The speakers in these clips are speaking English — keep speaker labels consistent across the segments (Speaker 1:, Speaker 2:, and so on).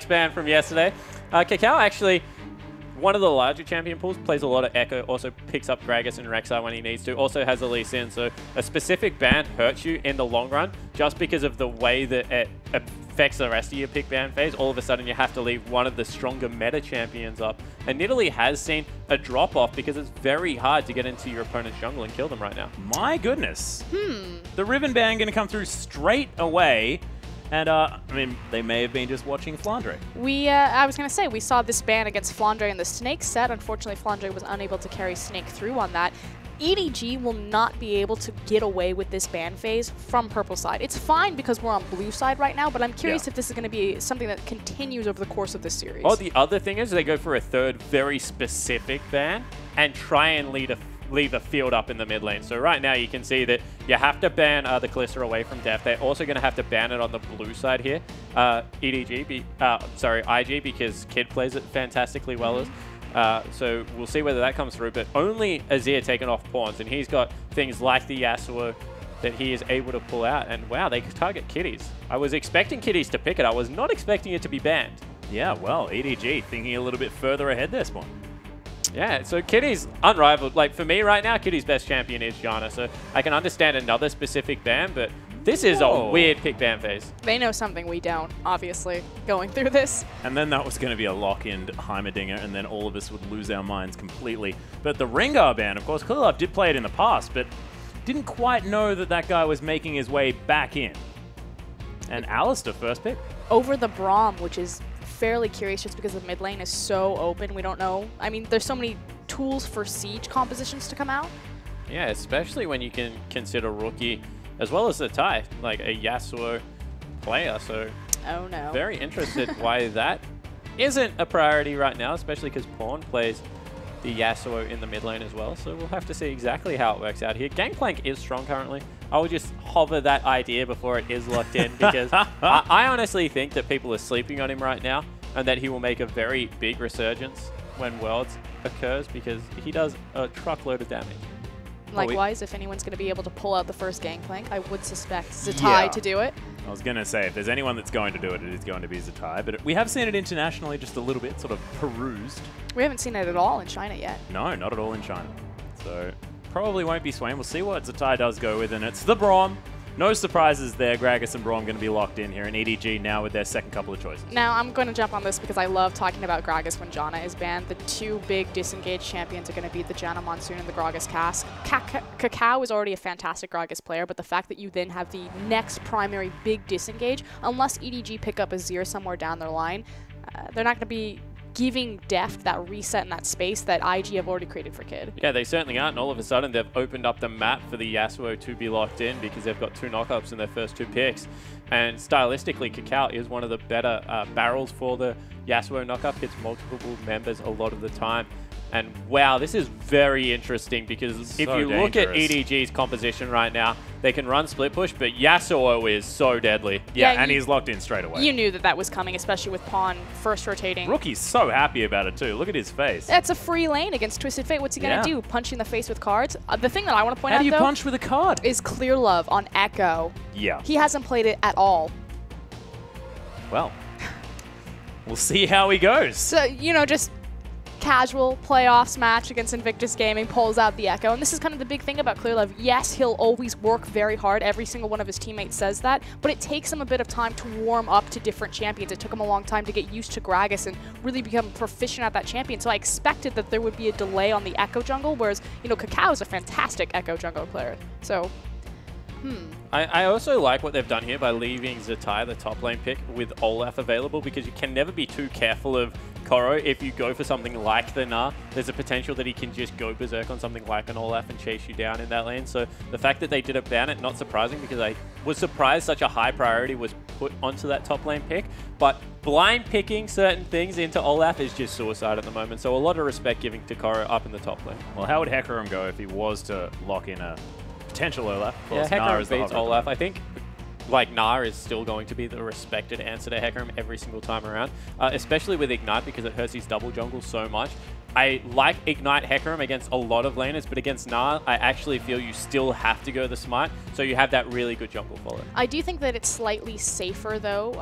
Speaker 1: Picks ban from yesterday. KaKAO actually, one of the larger champion pools, plays a lot of Ekko, also picks up Gragas and Rek'Sai when he needs to, also has a Lee Sin, so a specific ban hurts you in the long run just because of the way that it affects the rest of your pick ban phase. All of a sudden you have to leave one of the stronger meta champions up, and Nidalee has seen a drop-off because it's very hard to get into your opponent's jungle and kill them right now.
Speaker 2: My goodness. The Riven ban going to come through straight away. And, I mean, they may have been just watching Flandre.
Speaker 3: I was going to say, we saw this ban against Flandre in the Snake set. Unfortunately, Flandre was unable to carry Snake through on that. EDG will not be able to get away with this ban phase from purple side. It's fine because we're on blue side right now, but I'm curious if this is going to be something that continues over the course of this series.
Speaker 1: Well, the other thing is they go for a third very specific ban and try and leave a field up in the mid lane. So right now you can see that you have to ban the Kalista away from Deft. They're also going to have to ban it on the blue side here. IG, because Kid plays it fantastically well. So we'll see whether that comes through. But only Azir taken off pawns, and he's got things like the Yasuo that he is able to pull out. And wow, they target Kitties. I was expecting Kitties to pick it. I was not expecting it to be banned.
Speaker 2: Yeah, well, EDG thinking a little bit further ahead there, Spawn.
Speaker 1: Yeah, so Kitty's unrivaled. Like, for me right now, Kitty's best champion is Janna, so I can understand another specific ban, but this is a weird pick ban phase.
Speaker 3: They know something we don't, obviously, going through this.
Speaker 2: And then that was going to be a lock-in Heimerdinger, and then all of us would lose our minds completely. But the Rengar ban, of course, Clearlove did play it in the past, but didn't quite know that that guy was making his way back in. And Alistar first pick.
Speaker 3: Over the Braum, which is fairly curious just because the mid lane is so open. We don't know. I mean, there's so many tools for siege compositions to come out.
Speaker 1: Yeah, especially when you can consider rookie as well as Zzitai, like a Yasuo player. So,
Speaker 3: oh no.
Speaker 1: Very interested why that isn't a priority right now, especially because Pawn plays the Yasuo in the mid lane as well. So we'll have to see exactly how it works out here. Gangplank is strong currently. I will just hover that idea before it is locked in because I honestly think that people are sleeping on him right now and that he will make a very big resurgence when Worlds occurs because he does a truckload of damage.
Speaker 3: Likewise, if anyone's going to be able to pull out the first Gangplank, I would suspect Zzitai to do it.
Speaker 2: I was going to say, if there's anyone that's going to do it, it is going to be Zzitai. But we have seen it internationally just a little bit, sort of perused.
Speaker 3: We haven't seen it at all in China yet.
Speaker 2: No, not at all in China. So probably won't be Swain. We'll see what Zzitai does go with, and it's the Braum. No surprises there. Gragas and Braum going to be locked in here, and EDG now with their second couple of choices.
Speaker 3: Now, I'm going to jump on this because I love talking about Gragas when Janna is banned. The two big disengaged champions are going to be the Janna Monsoon and the Gragas Cask. KaKAO is already a fantastic Gragas player, but the fact that you then have the next primary big disengage, unless EDG pick up Azir somewhere down their line, they're not going to be giving Deft that reset and that space that IG have already created for Kid.
Speaker 1: Yeah, they certainly aren't, and all of a sudden they've opened up the map for the Yasuo to be locked in because they've got 2 knockups in their first 2 picks. And stylistically, KaKAO is one of the better barrels for the Yasuo knockup, hits multiple members a lot of the time. And wow, this is very interesting because if you look at EDG's composition right now, they can run split push, but Yasuo is so deadly.
Speaker 2: Yeah, and he's locked in straight away.
Speaker 3: You knew that that was coming, especially with Pawn first rotating.
Speaker 2: Rookie's so happy about it too. Look at his face.
Speaker 3: That's a free lane against Twisted Fate. What's he going to do? Punch in the face with cards? The thing that I want to point out,
Speaker 2: How do you punch with a card?
Speaker 3: Is Clearlove on Ekko.
Speaker 2: Yeah.
Speaker 3: He hasn't played it at all.
Speaker 2: Well, we'll see how he goes.
Speaker 3: So, you know, just casual playoffs match against Invictus Gaming, pulls out the Ekko. And this is kind of the big thing about Clearlove. Yes, he'll always work very hard. Every single one of his teammates says that. But it takes him a bit of time to warm up to different champions. It took him a long time to get used to Gragas and really become proficient at that champion. So I expected that there would be a delay on the Ekko jungle, whereas, you know, KaKAO is a fantastic Ekko jungle player. So,
Speaker 1: I also like what they've done here by leaving Zzitai, the top lane pick, with Olaf available, because you can never be too careful of Koro. If you go for something like the Gnar, there's a potential that he can just go berserk on something like an Olaf and chase you down in that lane. So the fact that they did it ban it, not surprising, because I was surprised such a high priority was put onto that top lane pick. But blind picking certain things into Olaf is just suicide at the moment. So a lot of respect giving to Koro up in the top lane.
Speaker 2: Well, how would Hecarim go if he was to lock in a potential Olaf?
Speaker 1: Yeah, Hecarim beats Olaf. I think like Gnar is still going to be the respected answer to Hecarim every single time around, especially with Ignite because it hurts his double jungle so much. I like Ignite Hecarim against a lot of laners, but against Gnar, I actually feel you still have to go the Smite, so you have that really good jungle follow.
Speaker 3: I do think that it's slightly safer, though,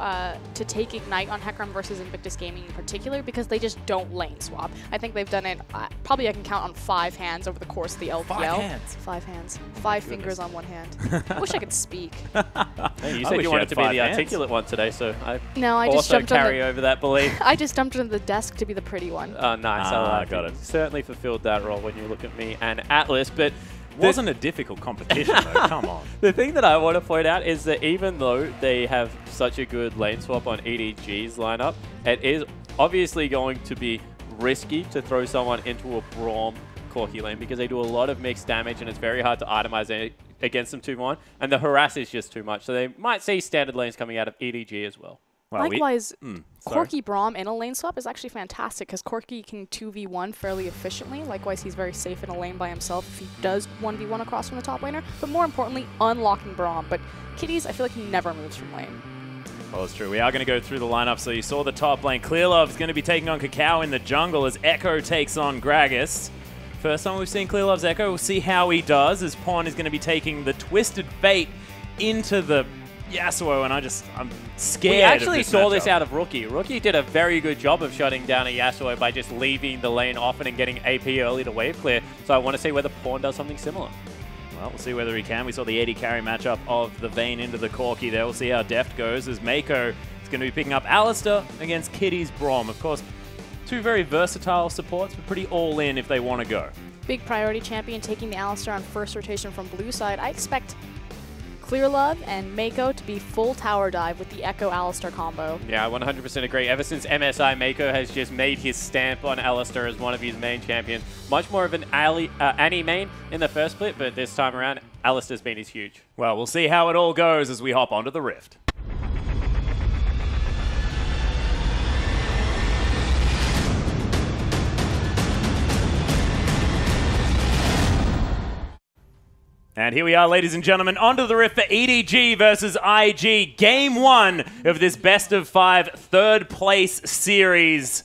Speaker 3: to take Ignite on Hecarim versus Invictus Gaming in particular, because they just don't lane swap. I think they've done it, probably I can count on 5 hands over the course of the LPL.
Speaker 2: 5 hands?
Speaker 3: 5 hands. 5 fingers on 1 hand. I wish I could speak.
Speaker 1: Hey, you said you wanted to be the articulate one today, so I
Speaker 3: just
Speaker 1: also carry over that belief.
Speaker 3: I just jumped into the desk to be the pretty one.
Speaker 1: Oh, nice. I
Speaker 2: got it.
Speaker 1: Certainly fulfilled that role when you look at me and Atlas, but
Speaker 2: wasn't a difficult competition though, come on.
Speaker 1: The thing that I want to point out is that even though they have such a good lane swap on EDG's lineup, it is obviously going to be risky to throw someone into a Braum Corki lane because they do a lot of mixed damage and it's very hard to itemize against them 2v1, and the harass is just too much. So they might see standard lanes coming out of EDG as well.
Speaker 2: Well,
Speaker 3: likewise, Corki Braum in a lane swap is actually fantastic because Corki can 2v1 fairly efficiently. Likewise, he's very safe in a lane by himself if he does 1v1 across from the top laner. But more importantly, unlocking Braum. But Kitties, I feel like he never moves from lane.
Speaker 2: Well, it's true. We are going to go through the lineup. So you saw the top lane. Clearlove is going to be taking on KaKAO in the jungle as Ekko takes on Gragas. First time we've seen Clearlove's Ekko. We'll see how he does as Pawn is going to be taking the Twisted Fate into the Yasuo, and I'm scared.
Speaker 1: We actually
Speaker 2: of this
Speaker 1: saw
Speaker 2: matchup.
Speaker 1: this out of Rookie. Rookie did a very good job of shutting down a Yasuo by just leaving the lane often and getting AP early to wave clear. So I want to see whether Pawn does something similar.
Speaker 2: Well, we'll see whether he can. We saw the AD carry matchup of the Vayne into the Corki there. We'll see how Deft goes as Meiko is going to be picking up Alistar against Kitty's Braum. Of course, 2 very versatile supports, but pretty all-in if they want to go.
Speaker 3: Big priority champion taking the Alistar on first rotation from blue side. I expect Clearlove and Meiko to be full tower dive with the Ekko Alistar combo.
Speaker 1: Yeah, I 100% agree. Ever since MSI, Meiko has just made his stamp on Alistar as one of his main champions. Much more of an Annie main in the first split, but this time around, Alistar's been his huge.
Speaker 2: Well, we'll see how it all goes as we hop onto the Rift. And here we are, ladies and gentlemen, onto the Rift for EDG versus IG. Game 1 of this best-of-5 third-place series.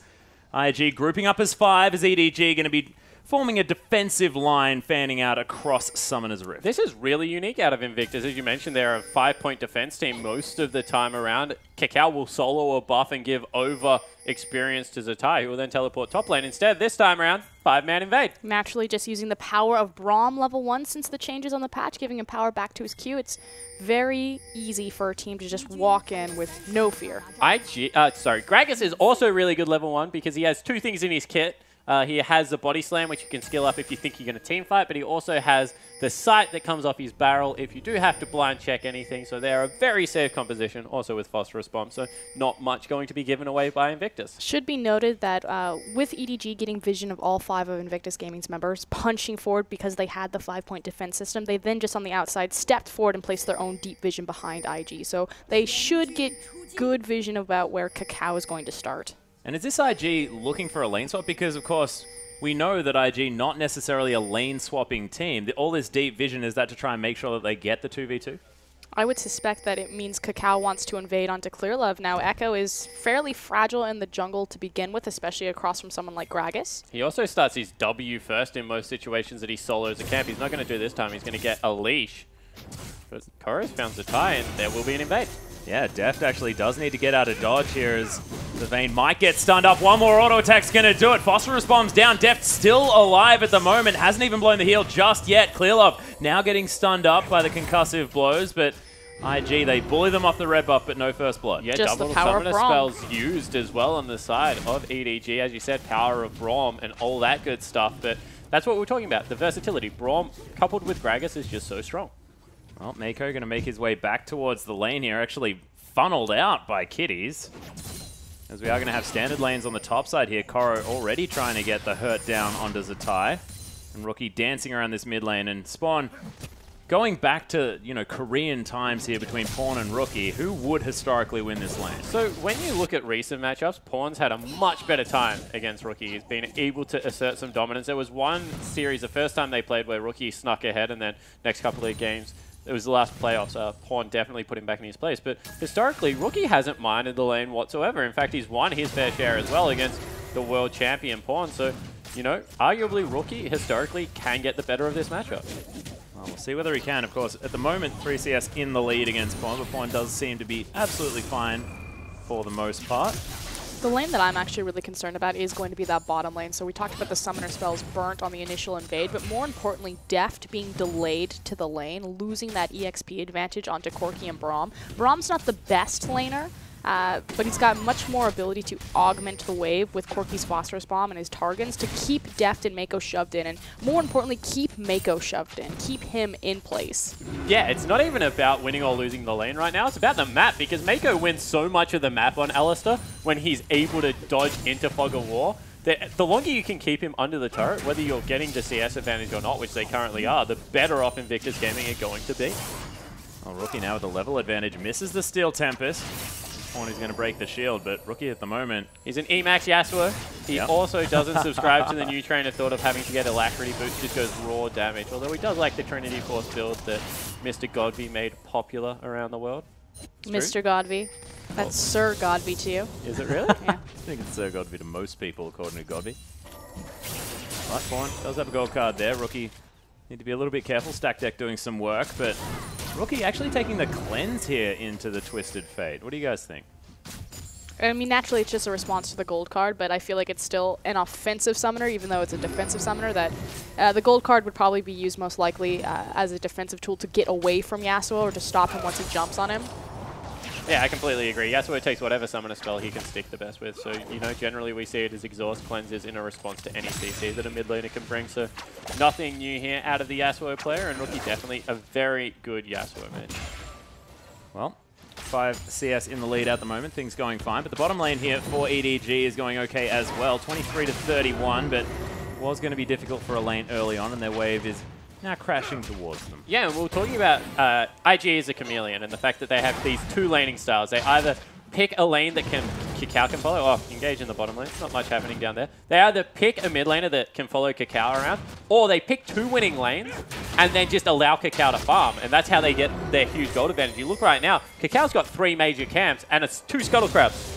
Speaker 2: IG grouping up as 5 as EDG going to be forming a defensive line fanning out across Summoner's Rift.
Speaker 1: This is really unique out of Invictus. As you mentioned, they're a 5-point defense team most of the time around. KaKAO will solo a buff and give over experience to Zzitai, who will then teleport top lane. Instead, this time around, 5-man invade.
Speaker 3: Naturally, just using the power of Braum level 1 since the changes on the patch, giving him power back to his Q. It's very easy for a team to just walk in with no fear.
Speaker 1: Gragas is also really good level 1 because he has 2 things in his kit. He has the body slam, which you can skill up if you think you're going to team fight, but he also has the sight that comes off his barrel if you do have to blind check anything. So they're a very safe composition, also with phosphorus bomb, so not much going to be given away by Invictus.
Speaker 3: Should be noted that with EDG getting vision of all 5 of Invictus Gaming's members, punching forward because they had the 5-point defense system, they then just on the outside stepped forward and placed their own deep vision behind IG. So they should get good vision about where KaKAO is going to start.
Speaker 2: And is this IG looking for a lane swap? Because, of course, we know that IG not necessarily a lane-swapping team. All this deep vision, is that to try and make sure that they get the 2v2?
Speaker 3: I would suspect that it means KaKAO wants to invade onto Clearlove. Now, Ekko is fairly fragile in the jungle to begin with, especially across from someone like Gragas.
Speaker 1: He also starts his W first in most situations that he solos a camp. He's not going to do this time. He's going to get a leash. But Koro's found Zzitai, and there will be an invade.
Speaker 2: Yeah, Deft actually does need to get out of dodge here as the Vayne might get stunned up. One more auto attack's going to do it. Phosphorus bomb's down. Deft still alive at the moment. Hasn't even blown the heal just yet. Clearlove now getting stunned up by the concussive blows, but IG, they bully them off the red buff, but no first blood.
Speaker 1: Yeah,
Speaker 3: just
Speaker 1: double
Speaker 3: the power
Speaker 1: summoner
Speaker 3: of Braum.
Speaker 1: spells used as well on the side of EDG. As you said, power of Braum and all that good stuff, but that's what we're talking about. The versatility. Braum coupled with Gragas is just so strong.
Speaker 2: Well, Meiko going to make his way back towards the lane here, actually funneled out by Kitties. As we are going to have standard lanes on the top side here. Koro already trying to get the hurt down onto Zzitai. And Rookie dancing around this mid lane. And Spawn going back to, you know, Korean times here between Pawn and Rookie. Who would historically win this lane?
Speaker 1: So when you look at recent matchups, Pawn's had a much better time against Rookie. He's been able to assert some dominance. There was one series, the first time they played, where Rookie snuck ahead, and then next couple of games, it was the last playoffs. Pawn definitely put him back in his place. But historically, Rookie hasn't minded the lane whatsoever. In fact, he's won his fair share as well against the world champion Pawn. So you know, arguably Rookie historically can get the better of this matchup.
Speaker 2: Well, we'll see whether he can. Of course, at the moment, 3CS in the lead against Pawn, but Pawn does seem to be absolutely fine for the most part.
Speaker 3: The lane that I'm actually really concerned about is going to be that bottom lane. So we talked about the summoner spells burnt on the initial invade, but more importantly, Deft being delayed to the lane, losing that EXP advantage onto Corki and Braum. Braum's not the best laner, but he's got much more ability to augment the wave with Corki's Phosphorus Bomb and his Targans to keep Deft and Meiko shoved in, and more importantly, keep Meiko shoved in, keep him in place. Yeah,
Speaker 1: it's not even about winning or losing the lane right now, it's about the map, because Meiko wins so much of the map on Alistar when he's able to dodge into Fog of War. The longer you can keep him under the turret, whether you're getting the CS advantage or not, which they currently are, the better off Invictus Gaming are going to be.
Speaker 2: Well, Rookie now with the level advantage misses the Steel Tempest. Pawn is going to break the shield, but Rookie at the moment...
Speaker 1: He's an Emax Yasuo. He also doesn't subscribe to the new train of thought of having to get Alacrity boost, just goes raw damage. Although he does like the Trinity Force build that Mr. Godby made popular around the world.
Speaker 3: Mr. Godby. That's Sir Godby to you.
Speaker 1: Is it really?
Speaker 3: Yeah.
Speaker 2: I think it's Sir Godby to most people, according to Godby. But Pawn does have a gold card there. Rookie need to be a little bit careful. Stack deck doing some work, but Rookie actually taking the cleanse here into the Twisted Fate. What do you guys think?
Speaker 3: I mean, naturally, it's just a response to the gold card, but I feel like it's still an offensive summoner, even though it's a defensive summoner, that the gold card would probably be used most likely as a defensive tool to get away from Yasuo or to stop him once he jumps on him.
Speaker 1: Yeah, I completely agree. Yasuo takes whatever summoner spell he can stick the best with. So, you know, generally we see it as exhaust cleanses in a response to any CC that a mid laner can bring. So, nothing new here out of the Yasuo player, and Rookie definitely a very good Yasuo match.
Speaker 2: Well, 5 CS in the lead at the moment. Things going fine. But the bottom lane here for EDG is going okay as well. 23 to 31, but was going to be difficult for a lane early on, and their wave is now crashing towards them.
Speaker 1: Yeah, and we were talking about IG is a chameleon, and the fact that they have these two laning styles. They either pick a lane that KaKAO can follow. Oh, engage in the bottom lane. Not much happening down there. They either pick a mid laner that can follow KaKAO around, or they pick two winning lanes and then just allow KaKAO to farm, and that's how they get their huge gold advantage. You look right now, KaKAO's got 3 major camps, and it's 2 Scuttle Crabs.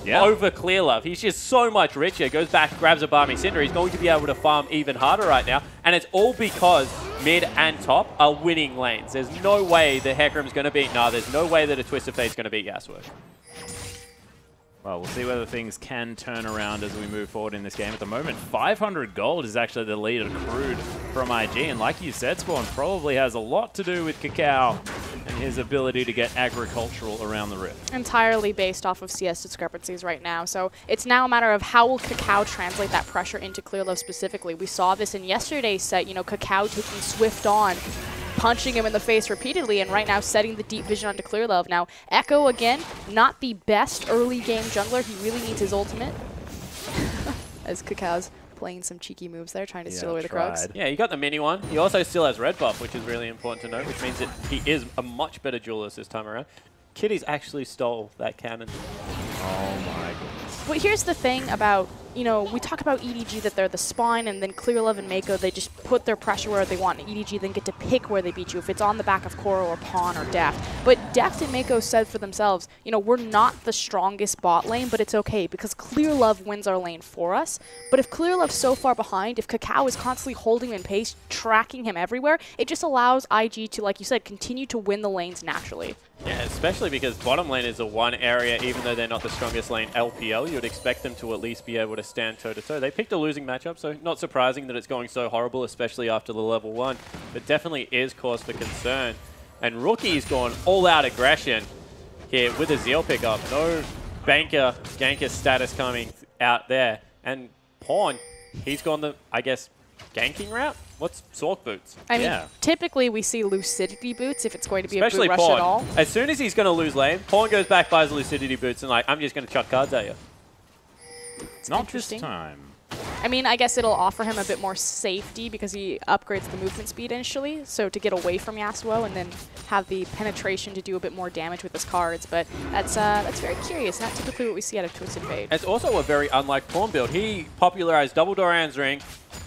Speaker 1: Yeah. Over Clearlove. He's just so much richer. Goes back, grabs a Barmy Cinder. He's going to be able to farm even harder right now. And it's all because mid and top are winning lanes. There's no way that Hecarim's going to beat Gnar. There's no way that a Twisted Fate's going to beat Yasuo.
Speaker 2: Well, we'll see whether things can turn around as we move forward in this game. At the moment, 500 gold is actually the lead accrued from IG. And like you said, Spawn probably has a lot to do with KaKAO and his ability to get agricultural around the rift.
Speaker 3: Entirely based off of CS discrepancies right now. So it's now a matter of how will KaKAO translate that pressure into Clearlove specifically. We saw this in yesterday's set, you know, KaKAO taking Swift on, punching him in the face repeatedly, and right now setting the deep vision onto Clearlove. Now, Ekko, again, not the best early game jungler. He really needs his ultimate. As KaKAO's playing some cheeky moves there, trying to steal away the Crocs.
Speaker 1: Yeah, he got the mini one. He also still has red buff, which is really important to note, which means that he is a much better duelist this time around. Kitty's actually stole that cannon.
Speaker 2: Oh my goodness.
Speaker 3: Well, here's the thing about, you know, we talk about EDG that they're the spine, and then Clearlove and Meiko, they just put their pressure where they want, and EDG then get to pick where they beat you, if it's on the back of Koro or Pawn or Deft. But Deft and Meiko said for themselves, you know, we're not the strongest bot lane, but it's okay, because Clearlove wins our lane for us. But if Clearlove's so far behind, if KaKAO is constantly holding him in pace, tracking him everywhere, it just allows IG to, like you said, continue to win the lanes naturally.
Speaker 1: Yeah, especially because bottom lane is the one area, even though they're not the strongest lane LPL, you would expect them to at least be able to stand toe-to-toe. They picked a losing matchup, so not surprising that it's going so horrible, especially after the level 1. But definitely is cause for concern. And Rookie's gone all-out aggression here with a Zeal pickup. No banker, ganker status coming out there. And Pawn, he's gone the, I guess, ganking route? What's Sork boots?
Speaker 3: I mean, typically we see Lucidity boots if it's going to be
Speaker 1: especially
Speaker 3: a boot rush
Speaker 1: Pawn.
Speaker 3: at all.
Speaker 1: As soon as he's going to lose lane, Pawn goes back, buys Lucidity boots, and like, I'm just going to chuck cards at you.
Speaker 2: It's not this time.
Speaker 3: I mean, I guess it'll offer him a bit more safety because he upgrades the movement speed initially, so to get away from Yasuo and then have the penetration to do a bit more damage with his cards. But that's very curious, not typically what we see out of Twisted Fate.
Speaker 1: It's also a very unlike Pawn build. He popularized Double Doran's Ring,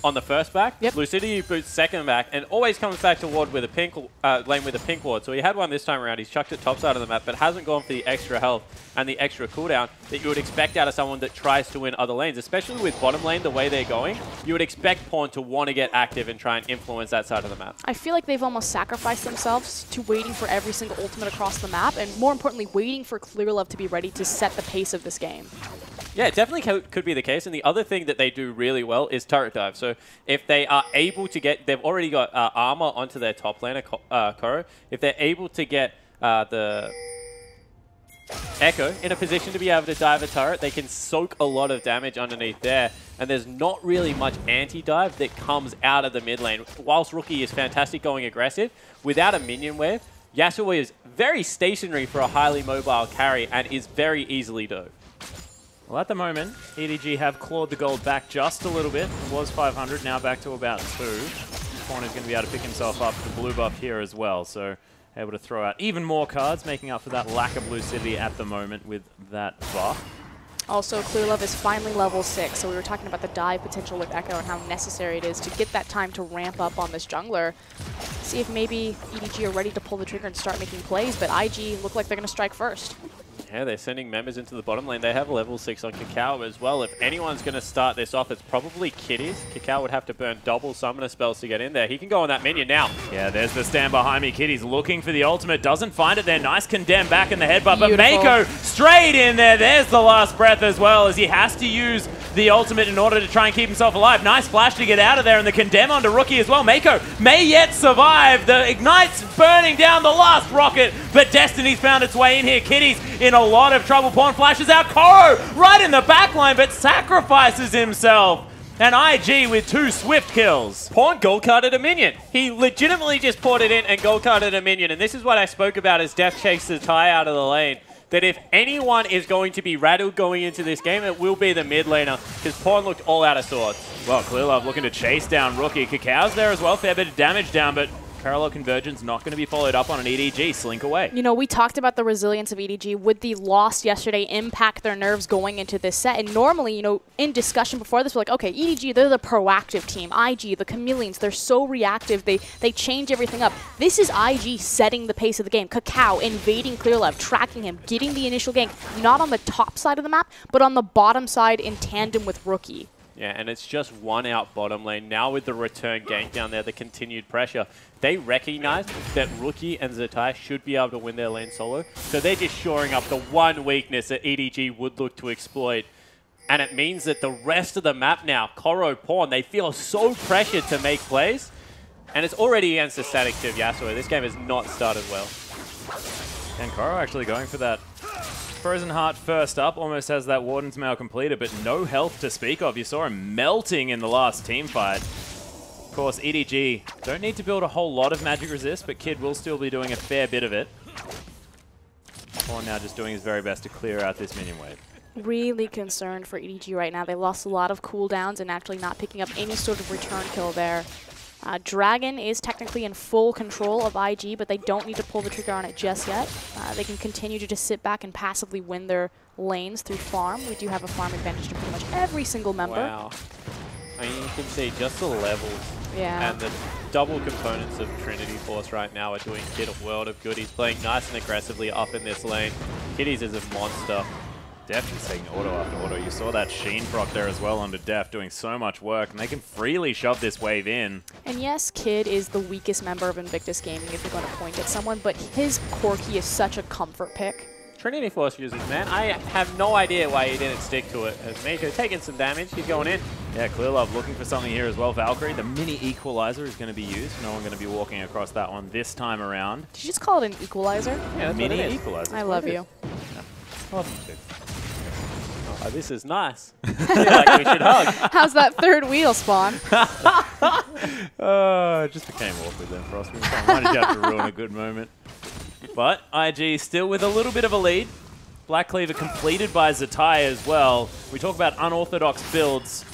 Speaker 1: on the first back.
Speaker 3: Yep.
Speaker 1: Lucidity boots second back and always comes back to ward with a pink lane with a pink ward. So he had one this time around. He's chucked it top side of the map, but hasn't gone for the extra health and the extra cooldown that you would expect out of someone that tries to win other lanes, especially with bottom lane the way they're going. You would expect Pawn to want to get active and try and influence that side of the map.
Speaker 3: I feel like they've almost sacrificed themselves to waiting for every single ultimate across the map, and more importantly, waiting for Clearlove to be ready to set the pace of this game.
Speaker 1: Yeah, it definitely could be the case. And the other thing that they do really well is turret dive. So if they are able to get, they've already got armor onto their top laner, KaKAO. If they're able to get the Ekko in a position to be able to dive a turret, they can soak a lot of damage underneath there. And there's not really much anti-dive that comes out of the mid lane. Whilst Rookie is fantastic going aggressive, without a minion wave, Yasuo is very stationary for a highly mobile carry and is very easily dove.
Speaker 2: Well, at the moment, EDG have clawed the gold back just a little bit. It was 500, now back to about 2. Pawn is going to be able to pick himself up the blue buff here as well, so able to throw out even more cards, making up for that lack of lucidity at the moment with that buff.
Speaker 3: Also, Clearlove is finally level 6, so we were talking about the dive potential with Ekko and how necessary it is to get that time to ramp up on this jungler. See if maybe EDG are ready to pull the trigger and start making plays, but IG look like they're going to strike first.
Speaker 1: Yeah, they're sending members into the bottom lane. They have level 6 on KaKAO as well. If anyone's going to start this off, it's probably Kitties. KaKAO would have to burn double summoner spells to get in there. He can go on that minion now.
Speaker 2: Yeah, there's the stand behind me. Kitties looking for the ultimate. Doesn't find it there. Nice condemn back in the headbutt. But Meiko straight in there. There's the last breath as well, as he has to use the ultimate in order to try and keep himself alive. Nice flash to get out of there, and the condemn onto Rookie as well. Meiko may yet survive. The Ignite's burning down the last rocket, but Destiny's found its way in here. Kitties in a lot of trouble. Pawn flashes out. KaKAO right in the back line, but sacrifices himself. And IG with 2 swift kills.
Speaker 1: Pawn gold carded a minion. He legitimately just poured it in and gold carded a minion. And this is what I spoke about as Deft chased Zzitai out of the lane. That if anyone is going to be rattled going into this game, it will be the mid laner, because Pawn looked all out of sorts.
Speaker 2: Well, Clearlove looking to chase down Rookie. KaKAO's there as well. Fair bit of damage down, but parallel convergence not going to be followed up on an EDG. Slink away.
Speaker 3: You know, we talked about the resilience of EDG. Would the loss yesterday impact their nerves going into this set? And normally, you know, in discussion before this, we're like, okay, EDG, they're the proactive team. IG, the chameleons, they're so reactive. They change everything up. This is IG setting the pace of the game. KaKAO invading Clearlove, tracking him, getting the initial gank, not on the top side of the map, but on the bottom side in tandem with Rookie.
Speaker 1: Yeah, and it's just one out bottom lane. Now with the return gank down there, the continued pressure, they recognize that Rookie and Zzitai should be able to win their lane solo. So they're just shoring up the one weakness that EDG would look to exploit. And it means that the rest of the map now, KaKAO, Pawn, they feel so pressured to make plays. And it's already against the static tip Yasuo. This game has not started well.
Speaker 2: And KaKAO actually going for that Frozen Heart first up, almost has that Warden's Mail completed, but no health to speak of. You saw him melting in the last team fight. Of course, EDG don't need to build a whole lot of magic resist, but Kid will still be doing a fair bit of it. Pawn now just doing his very best to clear out this minion wave.
Speaker 3: Really concerned for EDG right now. They lost a lot of cooldowns and actually not picking up any sort of return kill there. Dragon is technically in full control of IG, but they don't need to pull the trigger on it just yet. They can continue to just sit back and passively win their lanes through farm. We do have a farm advantage to pretty much every single member.
Speaker 1: Wow. I mean, you can see just the levels.
Speaker 3: Yeah.
Speaker 1: And the double components of Trinity Force right now are doing Kid a world of good. He's playing nice and aggressively up in this lane. Kitties is a monster.
Speaker 2: Deft is taking auto after auto. You saw that Sheen proc there as well under Deft doing so much work, and they can freely shove this wave in.
Speaker 3: And yes, Kid is the weakest member of Invictus Gaming if you're going to point at someone, but his Corki is such a comfort pick.
Speaker 1: Trinity Force users, man. I have no idea why he didn't stick to it. As Meiko taking some damage, he's going in.
Speaker 2: Yeah, Clearlove looking for something here as well. Valkyrie, the mini equalizer is going to be used. No one going to be walking across that one this time around.
Speaker 3: Did you just call it an equalizer?
Speaker 1: Yeah, that's
Speaker 2: mini
Speaker 1: what it is.
Speaker 2: equalizer.
Speaker 3: I love you.
Speaker 2: Yeah. I love you too.
Speaker 1: Oh, this is nice. I feel like we should hug.
Speaker 3: How's that third wheel, Spawn?
Speaker 2: It just became awkward then for us. Why did you have to ruin a good moment? But IG still with a little bit of a lead. Black Cleaver completed by Zzitai as well. We talk about unorthodox builds.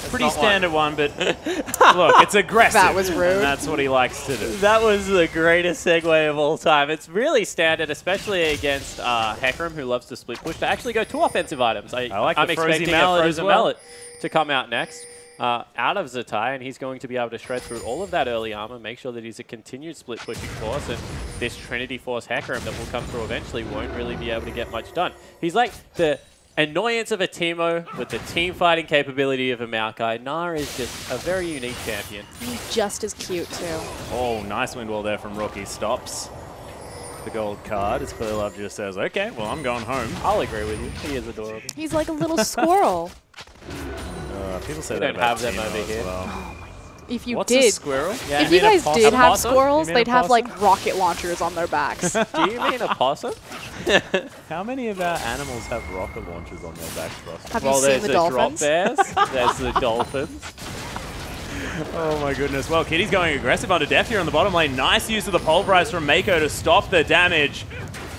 Speaker 2: Pretty standard one, but look, it's aggressive.
Speaker 3: That was rude.
Speaker 2: And that's what he likes to do.
Speaker 1: That was the greatest segue of all time. It's really standard, especially against Hecarim, who loves to split push, to actually go 2 offensive items.
Speaker 2: I like
Speaker 1: I'm
Speaker 2: the
Speaker 1: expecting
Speaker 2: Frozen Mallet
Speaker 1: a Frozen Mallet to come out next. out of Zzitai, and he's going to be able to shred through all of that early armor, make sure that he's a continued split pushing force, and this Trinity Force Hecarim that will come through eventually won't really be able to get much done. He's like the annoyance of a Teemo with the team fighting capability of a Maokai. Gnar is just a very unique champion.
Speaker 3: He's just as cute, too.
Speaker 2: Oh, nice wind wall there from Rookie. Stops the gold card as Clearlove just says, okay, well, I'm going home.
Speaker 1: I'll agree with you. He is adorable.
Speaker 3: He's like a little squirrel.
Speaker 2: People say
Speaker 1: We
Speaker 2: that
Speaker 1: don't
Speaker 2: about
Speaker 1: have them
Speaker 2: Teemo
Speaker 1: over
Speaker 2: as
Speaker 1: here.
Speaker 2: well.
Speaker 3: If you
Speaker 2: What's
Speaker 3: did.
Speaker 2: a squirrel?
Speaker 1: Yeah.
Speaker 3: If you guys did have
Speaker 1: possum?
Speaker 3: squirrels,
Speaker 2: You mean a
Speaker 3: they'd have
Speaker 2: possum?
Speaker 3: like rocket launchers on their backs.
Speaker 1: Do you mean a possum?
Speaker 2: How many of our animals have rocket launchers on their backs, Ross?
Speaker 3: Have
Speaker 1: Well,
Speaker 3: you seen
Speaker 1: there's
Speaker 3: the
Speaker 1: the
Speaker 3: dolphins?
Speaker 1: drop bears, there's the dolphins.
Speaker 2: Oh my goodness. Well, Kitty's going aggressive onto Deft here on the bottom lane. Nice use of the pulverize from Meiko to stop the damage.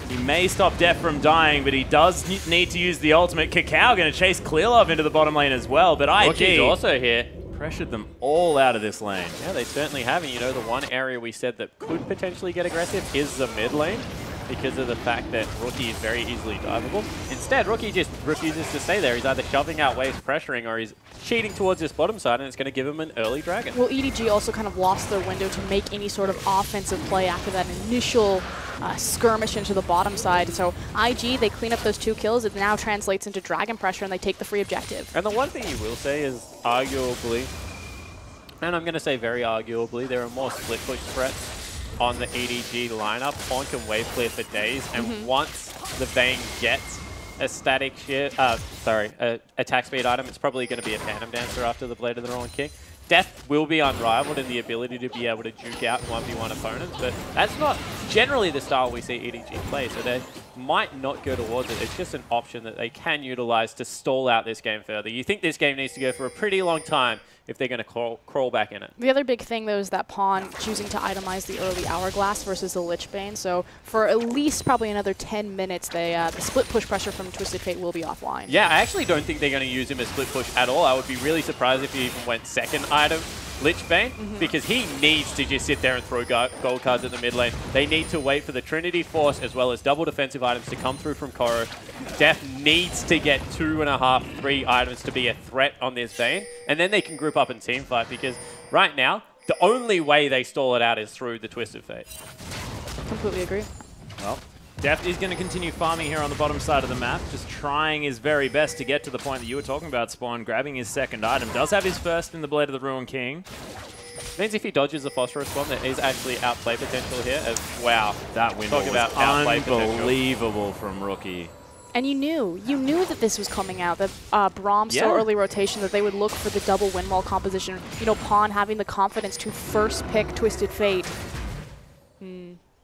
Speaker 2: He may stop Deft from dying, but he does need to use the ultimate. KaKAO going to chase Clearlove into the bottom lane as well, but
Speaker 1: Rookie's
Speaker 2: IG
Speaker 1: also here.
Speaker 2: pressured them all out of this lane.
Speaker 1: Yeah, they certainly have. And you know, the one area we said that could potentially get aggressive is the mid lane, because of the fact that Rookie is very easily diveable. Instead, Rookie just refuses to stay there. He's either shoving out waves, pressuring, or he's cheating towards this bottom side, and it's going to give him an early dragon.
Speaker 3: Well, EDG also kind of lost their window to make any sort of offensive play after that initial skirmish into the bottom side. So IG, they clean up those 2 kills. It now translates into dragon pressure, and they take the free objective.
Speaker 1: And the one thing you will say is arguably, and I'm going to say very arguably, there are more split push threats on the EDG lineup. Pawn can wave clear for days, and once the Vayne gets a static shift, attack speed item, it's probably going to be a Phantom Dancer after the Blade of the Roaring King. Deft will be unrivaled in the ability to be able to juke out 1v1 opponents, but that's not generally the style we see EDG play, so they might not go towards it. It's just an option that they can utilize to stall out this game further. You think this game needs to go for a pretty long time if they're going to crawl back in it.
Speaker 3: The other big thing, though, is that Pawn choosing to itemize the early Hourglass versus the Lich Bane. So for at least probably another 10 minutes, the split push pressure from Twisted Fate will be offline.
Speaker 1: Yeah, I actually don't think they're going to use him as split push at all. I would be really surprised if he even went second item Lich Bane, because he needs to just sit there and throw gold cards at the mid lane. They need to wait for the Trinity Force as well as double defensive items to come through from KaKAO. Deft needs to get 2.5, 3 items to be a threat on this Vayne, and then they can group up and team fight, because right now, the only way they stall it out is through the Twisted Fate.
Speaker 3: Completely agree.
Speaker 2: Well, Deft is going to continue farming here on the bottom side of the map, just trying his very best to get to the point that you were talking about, Spawn, grabbing his second item. Does have his first in the Blade of the Ruined King.
Speaker 1: Means if he dodges the Phosphorus Bomb, there is actually outplay potential here. Wow.
Speaker 2: That window was
Speaker 1: about outplay potential.
Speaker 2: unbelievable from Rookie.
Speaker 3: And you knew that this was coming out, that Braum so
Speaker 2: Yeah.
Speaker 3: early rotation, that they would look for the double windwall composition. You know, Pawn having the confidence to first pick Twisted Fate.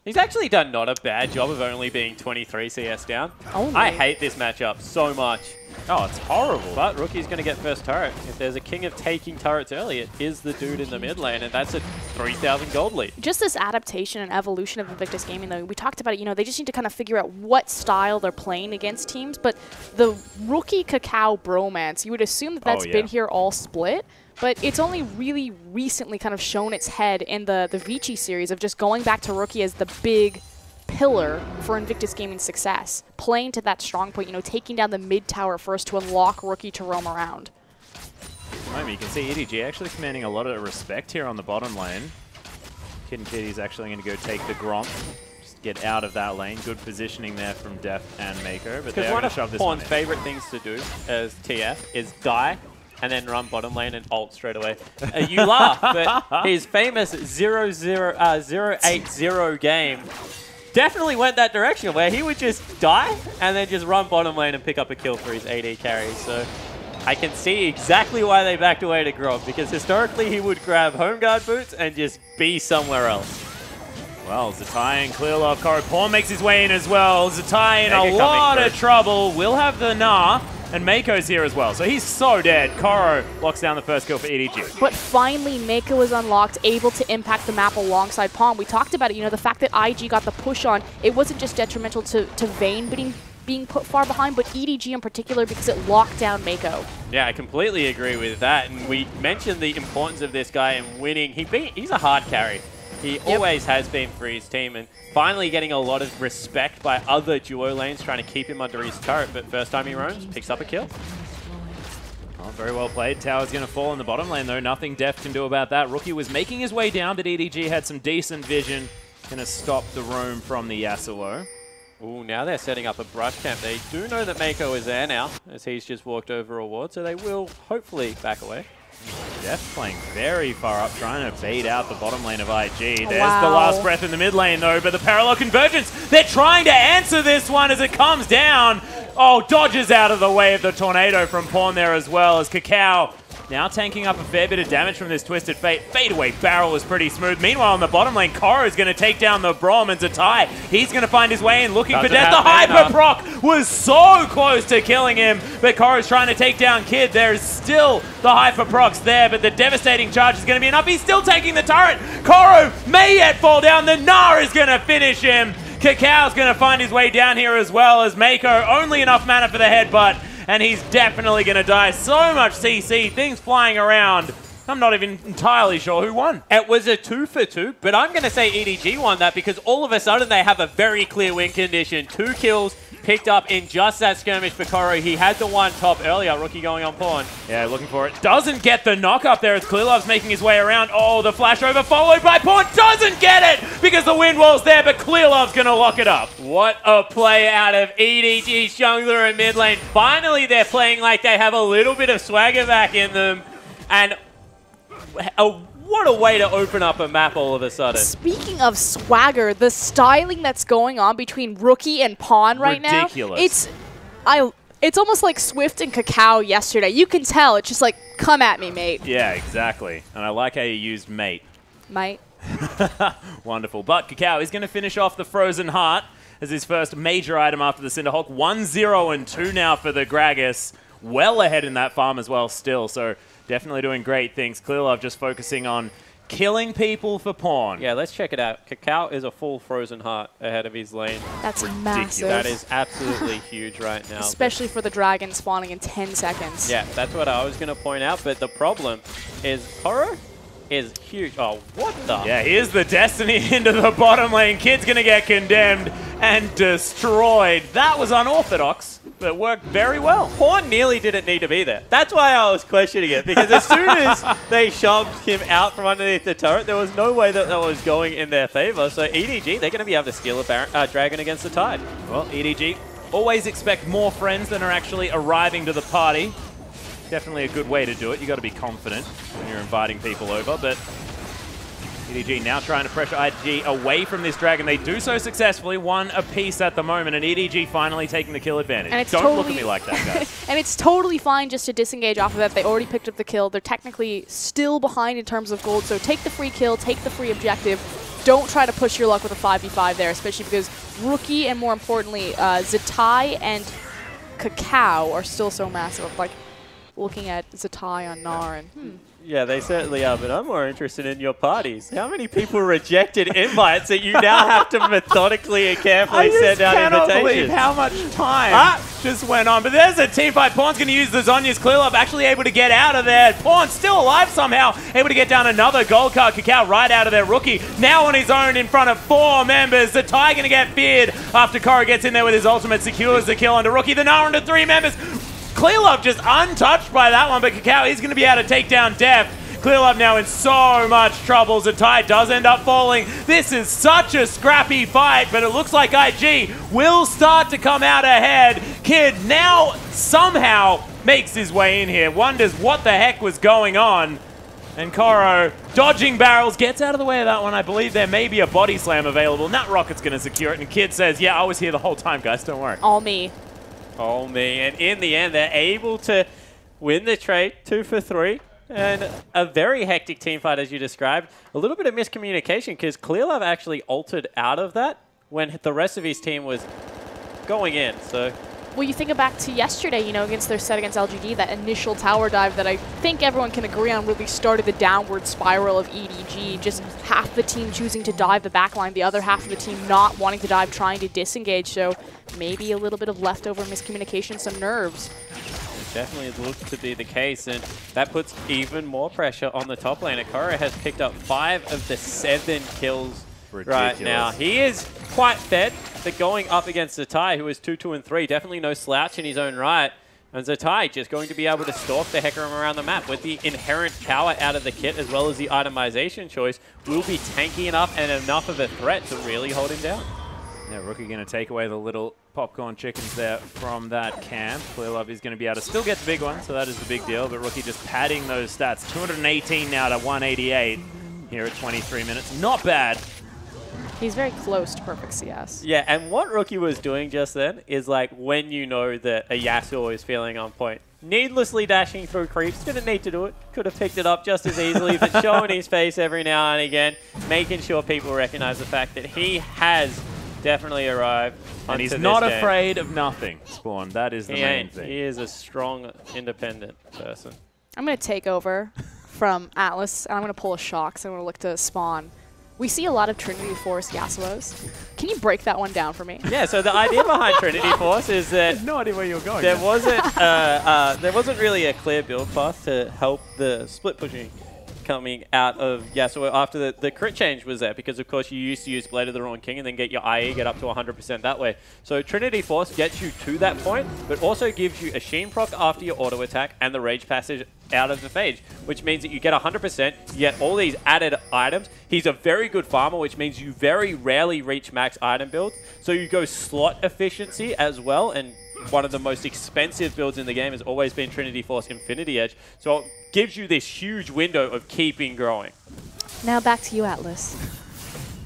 Speaker 1: He's actually done not a bad job of only being 23 CS down.
Speaker 3: Only.
Speaker 1: I hate this matchup so much.
Speaker 2: Oh, it's horrible.
Speaker 1: But Rookie's going to get first turret. If there's a king of taking turrets early, it is the dude in the mid lane, and that's a 3,000 gold lead.
Speaker 3: Just this adaptation and evolution of Invictus Gaming, though, we talked about it, you know, they just need to kind of figure out what style they're playing against teams, but the Rookie KaKAO bromance, you would assume that that's been here all split, but it's only really recently kind of shown its head in the Vici series of just going back to Rookie as the big pillar for Invictus Gaming's success, playing to that strong point, you know, taking down the mid tower first to unlock Rookie to roam around.
Speaker 2: You can see EDG actually commanding a lot of respect here on the bottom lane. Kid and Kitty's actually going to go take the Gromp, just get out of that lane. Good positioning there from Deft and Meiko, but they're going to shove this one in.
Speaker 1: Pawn's favorite things to do as TF is die and then run bottom lane and ult straight away. You laugh, but his famous 0-0-0-8-0 game definitely went that direction, where he would just die and then just run bottom lane and pick up a kill for his AD carry. So I can see exactly why they backed away to Grob, because historically he would grab home guard boots and just be somewhere else.
Speaker 2: Well, Zzitai and Clearlove. Pawn makes his way in as well. Zzitai in a lot of trouble. Will have the Gnar. And Meiko's here as well, so he's so dead. KaKAO locks down the first kill for EDG.
Speaker 3: But finally, Meiko was unlocked, able to impact the map alongside Pawn. We talked about it, you know, the fact that IG got the push on, it wasn't just detrimental to Vayne being put far behind, but EDG in particular, because it locked down Meiko.
Speaker 1: Yeah, I completely agree with that. And we mentioned the importance of this guy in winning. He's a hard carry. He always has been for his team, and finally getting a lot of respect by other duo lanes trying to keep him under his turret. But first time he roams, picks up a kill.
Speaker 2: Oh, very well played. Tower's going to fall in the bottom lane, though. Nothing Deft can do about that. Rookie was making his way down, but EDG had some decent vision. Going to stop the roam from the Yasuo.
Speaker 1: Ooh, now they're setting up a brush camp. They do know that Meiko is there now, as he's just walked over a ward, so they will hopefully back away.
Speaker 2: Deft playing very far up, trying to bait out the bottom lane of IG. There's the last breath in the mid lane, though, but the parallel convergence, they're trying to answer this one as it comes down. Oh, dodges out of the way of the tornado from Pawn there as well, as KaKAO now tanking up a fair bit of damage from this Twisted Fate. Fadeaway barrel was pretty smooth. Meanwhile, in the bottom lane, Koro is going to take down the Braum, and Zzitai, he's going to find his way in, looking for death. The Hyper Proc was so close to killing him, but Koro's trying to take down Kid. There's still the Hyper Procs there, but the devastating charge is going to be enough. He's still taking the turret. Koro may yet fall down. The Gnar is going to finish him. KaKAO's going to find his way down here as well, as Meiko, only enough mana for the headbutt, and he's definitely going to die. So much CC, things flying around. I'm not even entirely sure who won.
Speaker 1: It was a 2-for-2, but I'm going to say EDG won that because all of a sudden they have a very clear win condition. 2 kills picked up in just that skirmish for Koro. He had the one top earlier, Rookie going on Pawn.
Speaker 2: Yeah, looking for it. Doesn't get the knock up there as Clearlove's making his way around. Oh, the flash over followed by Pawn. Doesn't get it because the wind wall's there, but Clearlove's going to lock it up.
Speaker 1: What a play out of EDG's jungler in mid lane. Finally, they're playing like they have a little bit of swagger back in them. And what a way to open up a map all of a sudden.
Speaker 3: Speaking of swagger, the styling that's going on between Rookie and Pawn right now, it's almost like Swift and KaKAO yesterday. You can tell. It's just like, come at me, mate.
Speaker 2: Yeah, exactly. And I like how you used mate.
Speaker 3: Mate.
Speaker 2: Wonderful. But KaKAO is going to finish off the Frozen Heart as his first major item after the Cinderhawk. 1-0 and 2 now for the Gragas. Well ahead in that farm as well still. So definitely doing great things. Clearlove just focusing on killing people for Pawn.
Speaker 1: Yeah, let's check it out. KaKAO is a full Frozen Heart ahead of his lane.
Speaker 3: That's massive.
Speaker 1: That is absolutely huge right now.
Speaker 3: Especially for the dragon spawning in 10 seconds.
Speaker 1: Yeah, that's what I was going to point out. But the problem is Koro is huge. Oh, what the?
Speaker 2: Yeah, here's the Destiny into the bottom lane. Kid's going to get condemned and destroyed. That was unorthodox, but worked very well.
Speaker 1: Pawn nearly didn't need to be there. That's why I was questioning it, because as soon as they shoved him out from underneath the turret, there was no way that that was going in their favor. So EDG, they're going to be able to steal a dragon against the Tide.
Speaker 2: Well, EDG always expect more friends than are actually arriving to the party. Definitely a good way to do it. You got to be confident when you're inviting people over, but EDG now trying to pressure IG away from this dragon. They do so successfully, 1 apiece at the moment, and EDG finally taking the kill advantage.
Speaker 3: And
Speaker 2: Don't look at me like that, guys.
Speaker 3: And it's totally fine just to disengage off of that. They already picked up the kill. They're technically still behind in terms of gold, so take the free kill, take the free objective. Don't try to push your luck with a 5v5 there, especially because Rookie and, more importantly, Zzitai and KaKAO are still so massive. Like, looking at Zzitai on Gnar and
Speaker 1: Yeah, they certainly are, but I'm more interested in your parties. How many people rejected invites that you now have to methodically and carefully send out invitations?
Speaker 2: I cannot believe how much time just went on. But there's a team fight. Pawn's going to use the Zhonya's Clearlove, actually able to get out of there. Pawn still alive somehow, able to get down another gold card. KaKAO right out of there. Rookie now on his own in front of 4 members. Zzitai going to get feared after Koro gets in there with his ultimate, secures the kill onto Rookie. The Gnar under 3 members. Clearlove just untouched by that one, but KaKAO is going to be able to take down Deft. Clearlove now in so much trouble. Zzitai does end up falling. This is such a scrappy fight, but it looks like IG will start to come out ahead. Kid now somehow makes his way in here. Wonders what the heck was going on. And Koro, dodging barrels, gets out of the way of that one. I believe there may be a body slam available. Nat Rocket's going to secure it, and Kid says, yeah, I was here the whole time, guys. Don't worry.
Speaker 3: all me.
Speaker 1: Oh, me. And in the end, they're able to win the trade 2 for 3. And a very hectic team fight, as you described. A little bit of miscommunication, because Clearlove actually altered out of that when the rest of his team was going in. So,
Speaker 3: well, you think back to yesterday, you know, against their set against LGD, that initial tower dive that I think everyone can agree on really started the downward spiral of EDG. Just half the team choosing to dive the backline, the other half of the team not wanting to dive, trying to disengage. So maybe a little bit of leftover miscommunication, some nerves.
Speaker 1: Definitely looks to be the case, and that puts even more pressure on the top lane. Koro has picked up 5 of the 7 kills right now. He is quite fed, but going up against Zzitai, who is 2-2-3, definitely no slouch in his own right. And Zzitai just going to be able to stalk the Hecarim around the map with the inherent power out of the kit as well as the itemization choice. Will be tanky enough and enough of a threat to really hold him down.
Speaker 2: Yeah, Rookie going to take away the little popcorn chickens there from that camp. Clearlove is going to be able to still get the big one, so that is the big deal. But Rookie just padding those stats. 218 now to 188 here at 23 minutes. Not bad.
Speaker 3: He's very close to perfect CS.
Speaker 1: Yeah, and what Rookie was doing just then is like when you know that a Yasuo is feeling on point. Needlessly dashing through creeps. Didn't need to do it. Could have picked it up just as easily, but showing his face every now and again, making sure people recognize the fact that he has definitely arrived.
Speaker 2: And he's not afraid of nothing, Spawn. That is the main thing.
Speaker 1: He is a strong, independent person.
Speaker 3: I'm going to take over from Atlas, and I'm going to pull a shock, so I'm going to look to Spawn. We see a lot of Trinity Force Yasuos. Can you break that one down for me?
Speaker 1: Yeah, so the idea behind Trinity Force is that
Speaker 2: I have no idea where you're going.
Speaker 1: There wasn't really a clear build path to help the split pushing coming out of Yasuo after the crit change was there, because of course you used to use Blade of the Roaring King and then get your IE get up to 100% that way. So Trinity Force gets you to that point, but also gives you a Sheen proc after your auto attack and the Rage Passage out of the phage, which means that you get 100%, you get all these added items. He's a very good farmer, which means you very rarely reach max item build. So you go slot efficiency as well, and one of the most expensive builds in the game has always been Trinity Force Infinity Edge. So it gives you this huge window of keeping growing.
Speaker 3: Now back to you, Atlas.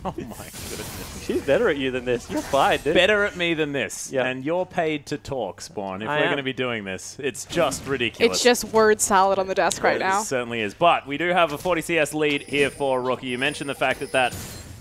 Speaker 2: Oh my goodness.
Speaker 1: She's better at you than this. You're fine, dude.
Speaker 2: Better at me than this.
Speaker 1: Yeah.
Speaker 2: And you're paid to talk, Spawn. If we're going to be doing this, it's just ridiculous.
Speaker 3: It's just word salad on the desk right now.
Speaker 2: It certainly is. But we do have a 40 CS lead here for Rookie. You mentioned the fact that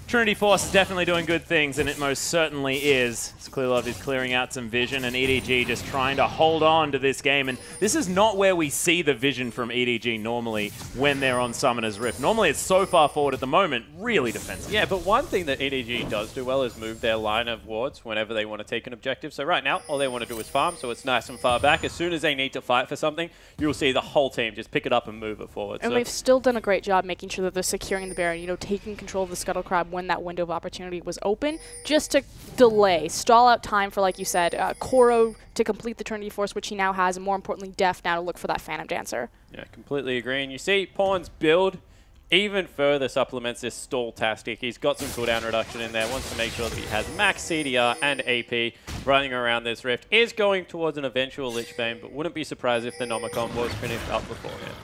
Speaker 2: Trinity Force is definitely doing good things, and it most certainly is. Clearlove is clearing out some vision, and EDG just trying to hold on to this game. And this is not where we see the vision from EDG normally when they're on Summoner's Rift. Normally it's so far forward at the moment, really defensive.
Speaker 1: Yeah, but one thing that EDG does do well is move their line of wards whenever they want to take an objective. So right now, all they want to do is farm, so it's nice and far back. As soon as they need to fight for something, you'll see the whole team just pick it up and move it forward.
Speaker 3: And they've still done a great job making sure that they're securing the Baron, you know, taking control of the Scuttle Crab when that window of opportunity was open, just to delay, stall out time for, like you said, KaKAO to complete the Trinity Force, which he now has, and more importantly, Deft now to look for that Phantom Dancer. Yeah,
Speaker 1: completely agree. And you see Pawn's build even further supplements this stall tactic. He's got some cooldown reduction in there, wants to make sure that he has max CDR and AP running around this Rift. Is going towards an eventual Lich Bane, but wouldn't be surprised if the Nomicon was finished up beforehand.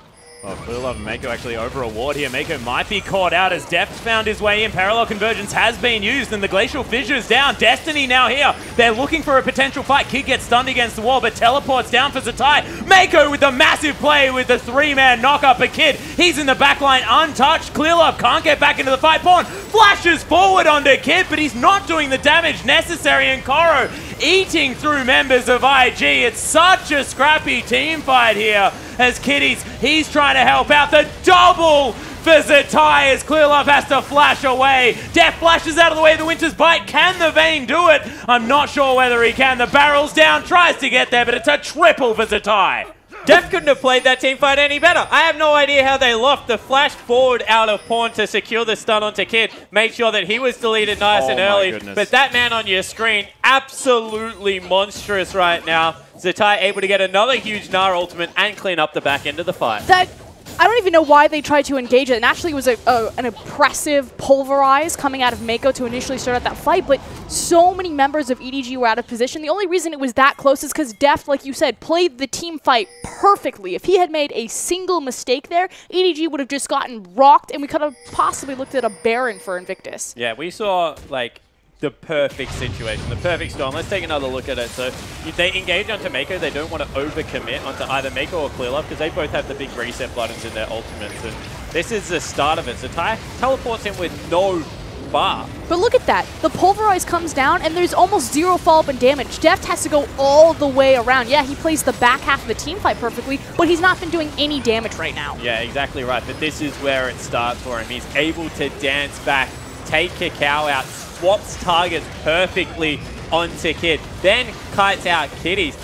Speaker 2: Well, Clearlove and Meiko actually over a ward here. Meiko might be caught out as Deft found his way in. Parallel Convergence has been used, and the Glacial Fissure's down. Destiny now here. They're looking for a potential fight. Kid gets stunned against the wall, but teleports down for Zzitai. Meiko with the massive play with the three-man knock-up. But Kid, he's in the backline untouched. Clearlove can't get back into the fight. Pawn flashes forward onto Kid, but he's not doing the damage necessary, and KaKAO eating through members of IG. It's such a scrappy team fight here as Kiddies, he's trying to help out. The double for Zzitai as Clearlove has to flash away. Deft flashes out of the way of the Winter's Bite. Can the Vayne do it? I'm not sure whether he can. The barrel's down, tries to get there, but it's a triple for Zzitai.
Speaker 1: Deft couldn't have played that team fight any better. I have no idea how they lost the flash forward out of Pawn to secure the stun onto Kid. Made sure that he was deleted nice and early. But that man on your screen, absolutely monstrous right now. Zzitai able to get another huge Gnar ultimate and clean up the back end of the fight.
Speaker 3: I don't even know why they tried to engage it. And actually it was an impressive pulverize coming out of Meiko to initially start out that fight, but so many members of EDG were out of position. The only reason it was that close is because Deft, like you said, played the team fight perfectly. If he had made a single mistake there, EDG would have just gotten rocked, and we could have possibly looked at a Baron for Invictus.
Speaker 1: Yeah, we saw, like, the perfect situation, the perfect storm. Let's take another look at it. So if they engage onto Meiko, they don't want to overcommit onto either Meiko or Clearlove because they both have the big reset buttons in their ultimates. And this is the start of it. So Zzitai teleports in with no bar.
Speaker 3: But look at that. The Pulverize comes down and there's almost zero follow-up and damage. Deft has to go all the way around. Yeah, he plays the back half of the team fight perfectly, but he's not been doing any damage right now.
Speaker 1: Yeah, exactly right. But this is where it starts for him. He's able to dance back, take KaKAO out, swaps targets perfectly onto Kid, then kites out Kiddies,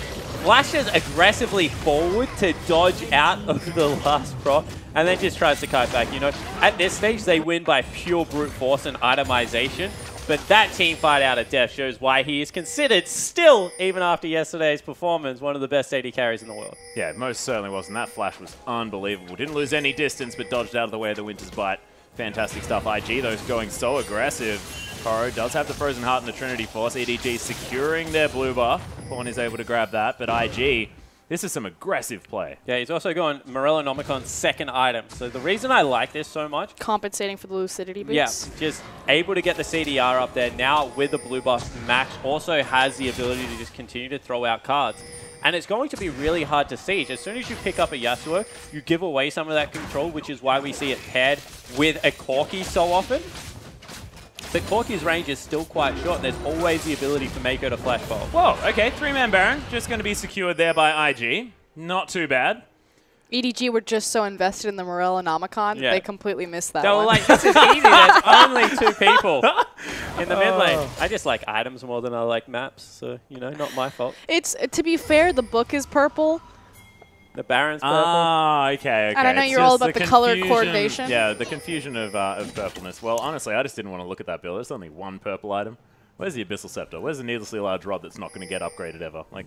Speaker 1: flashes aggressively forward to dodge out of the last proc, and then just tries to kite back. You know, at this stage, they win by pure brute force and itemization. But that team fight out of Deft shows why he is considered still, even after yesterday's performance, one of the best AD carries in the world.
Speaker 2: Yeah, most certainly was, and that flash was unbelievable. Didn't lose any distance, but dodged out of the way of the Winter's Bite. Fantastic stuff. IG, though, is going so aggressive. KaKAO does have the Frozen Heart and the Trinity Force. EDG securing their blue buff. Pawn is able to grab that, but IG, this is some aggressive play.
Speaker 1: Yeah, he's also going Morellonomicon's second item. So the reason I like this so much...
Speaker 3: Compensating for the Lucidity boots.
Speaker 1: Yeah, just able to get the CDR up there. Now with the blue buff, Max also has the ability to just continue to throw out cards. And it's going to be really hard to siege. As soon as you pick up a Yasuo, you give away some of that control, which is why we see it paired with a Corki so often. But Corki's range is still quite short. There's always the ability for Meiko to flash ball.
Speaker 2: Whoa, okay, 3-man Baron, just going to be secured there by IG. Not too bad.
Speaker 3: EDG were just so invested in the Morellonomicon, they completely missed that
Speaker 1: They were
Speaker 3: one.
Speaker 1: like, this is easy, there's only 2 people in the mid lane. I just like items more than I like maps, so, you know, not my fault.
Speaker 3: It's, to be fair, the book is purple.
Speaker 1: The Baron's purple.
Speaker 2: Ah, okay.
Speaker 3: And I know you're all about the color coordination.
Speaker 2: Yeah, the confusion of purpleness. Well, honestly, I just didn't want to look at that build. There's only one purple item. Where's the Abyssal Scepter? Where's the needlessly large rod that's not going to get upgraded ever? Like,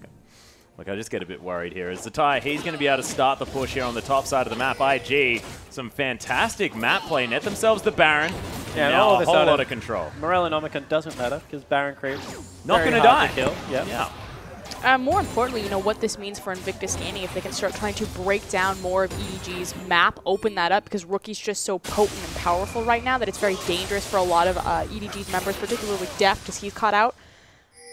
Speaker 2: I just get a bit worried here. As Zzitai, he's going to be able to start the push here on the top side of the map. IG, some fantastic map play. Net themselves the Baron.
Speaker 1: Yeah,
Speaker 2: now
Speaker 1: all of
Speaker 2: a
Speaker 1: a
Speaker 2: whole
Speaker 1: sudden,
Speaker 2: lot of control.
Speaker 1: Morellonomicon doesn't matter, because Baron creeps.
Speaker 2: Not
Speaker 1: going to
Speaker 2: die.
Speaker 1: Kill. Yep.
Speaker 2: Yeah.
Speaker 3: More importantly, you know, what this means for Invictus Gaming if they can start trying to break down more of EDG's map, open that up, because Rookie's just so potent and powerful right now that it's very dangerous for a lot of EDG's members, particularly Deft, as he's caught out.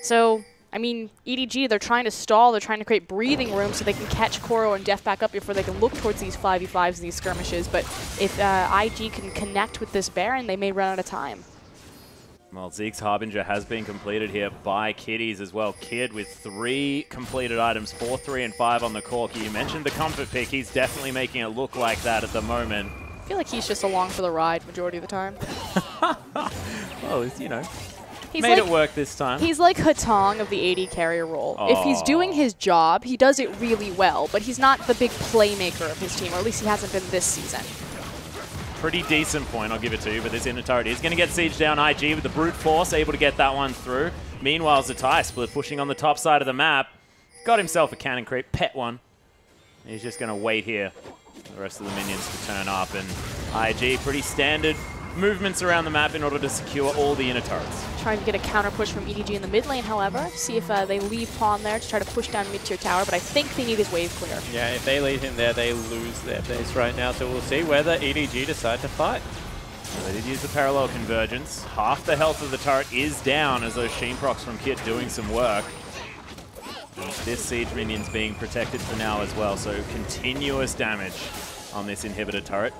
Speaker 3: So, I mean, EDG, they're trying to stall, they're trying to create breathing room so they can catch KaKAO and Deft back up before they can look towards these 5v5s and these skirmishes, but if IG can connect with this Baron, they may run out of time.
Speaker 2: Well, Zeke's Harbinger has been completed here by Kiddies as well. Kid with 3 completed items, 4, 3, and 5 on the Corki. You mentioned the comfort pick. He's definitely making it look like that at the moment.
Speaker 3: I feel like he's just along for the ride majority of the time.
Speaker 2: Well, it's, you know,
Speaker 3: He's
Speaker 2: made
Speaker 3: like,
Speaker 2: it work this time.
Speaker 3: He's like Hatong of the AD carrier role. If he's doing his job, he does it really well, but he's not the big playmaker of his team, or at least he hasn't been this season.
Speaker 2: Pretty decent point, I'll give it to you, but this inner turret is going to get sieged down. IG with the brute force, able to get that one through. Meanwhile, Zzitai split pushing on the top side of the map. Got himself a cannon creep, pet one. He's just going to wait here for the rest of the minions to turn up, and IG pretty standard movements around the map in order to secure all the inner turrets.
Speaker 3: Trying to get a counter push from EDG in the mid lane, however. See if they leave Pawn there to try to push down mid-tier tower, but I think they need his wave clear.
Speaker 1: Yeah, if they leave him there, they lose their base right now, so we'll see whether EDG decide to fight.
Speaker 2: So they did use the parallel convergence. Half the health of the turret is down as those Sheen procs from Kit doing some work. And this siege minion's being protected for now as well, so continuous damage on this inhibitor turret.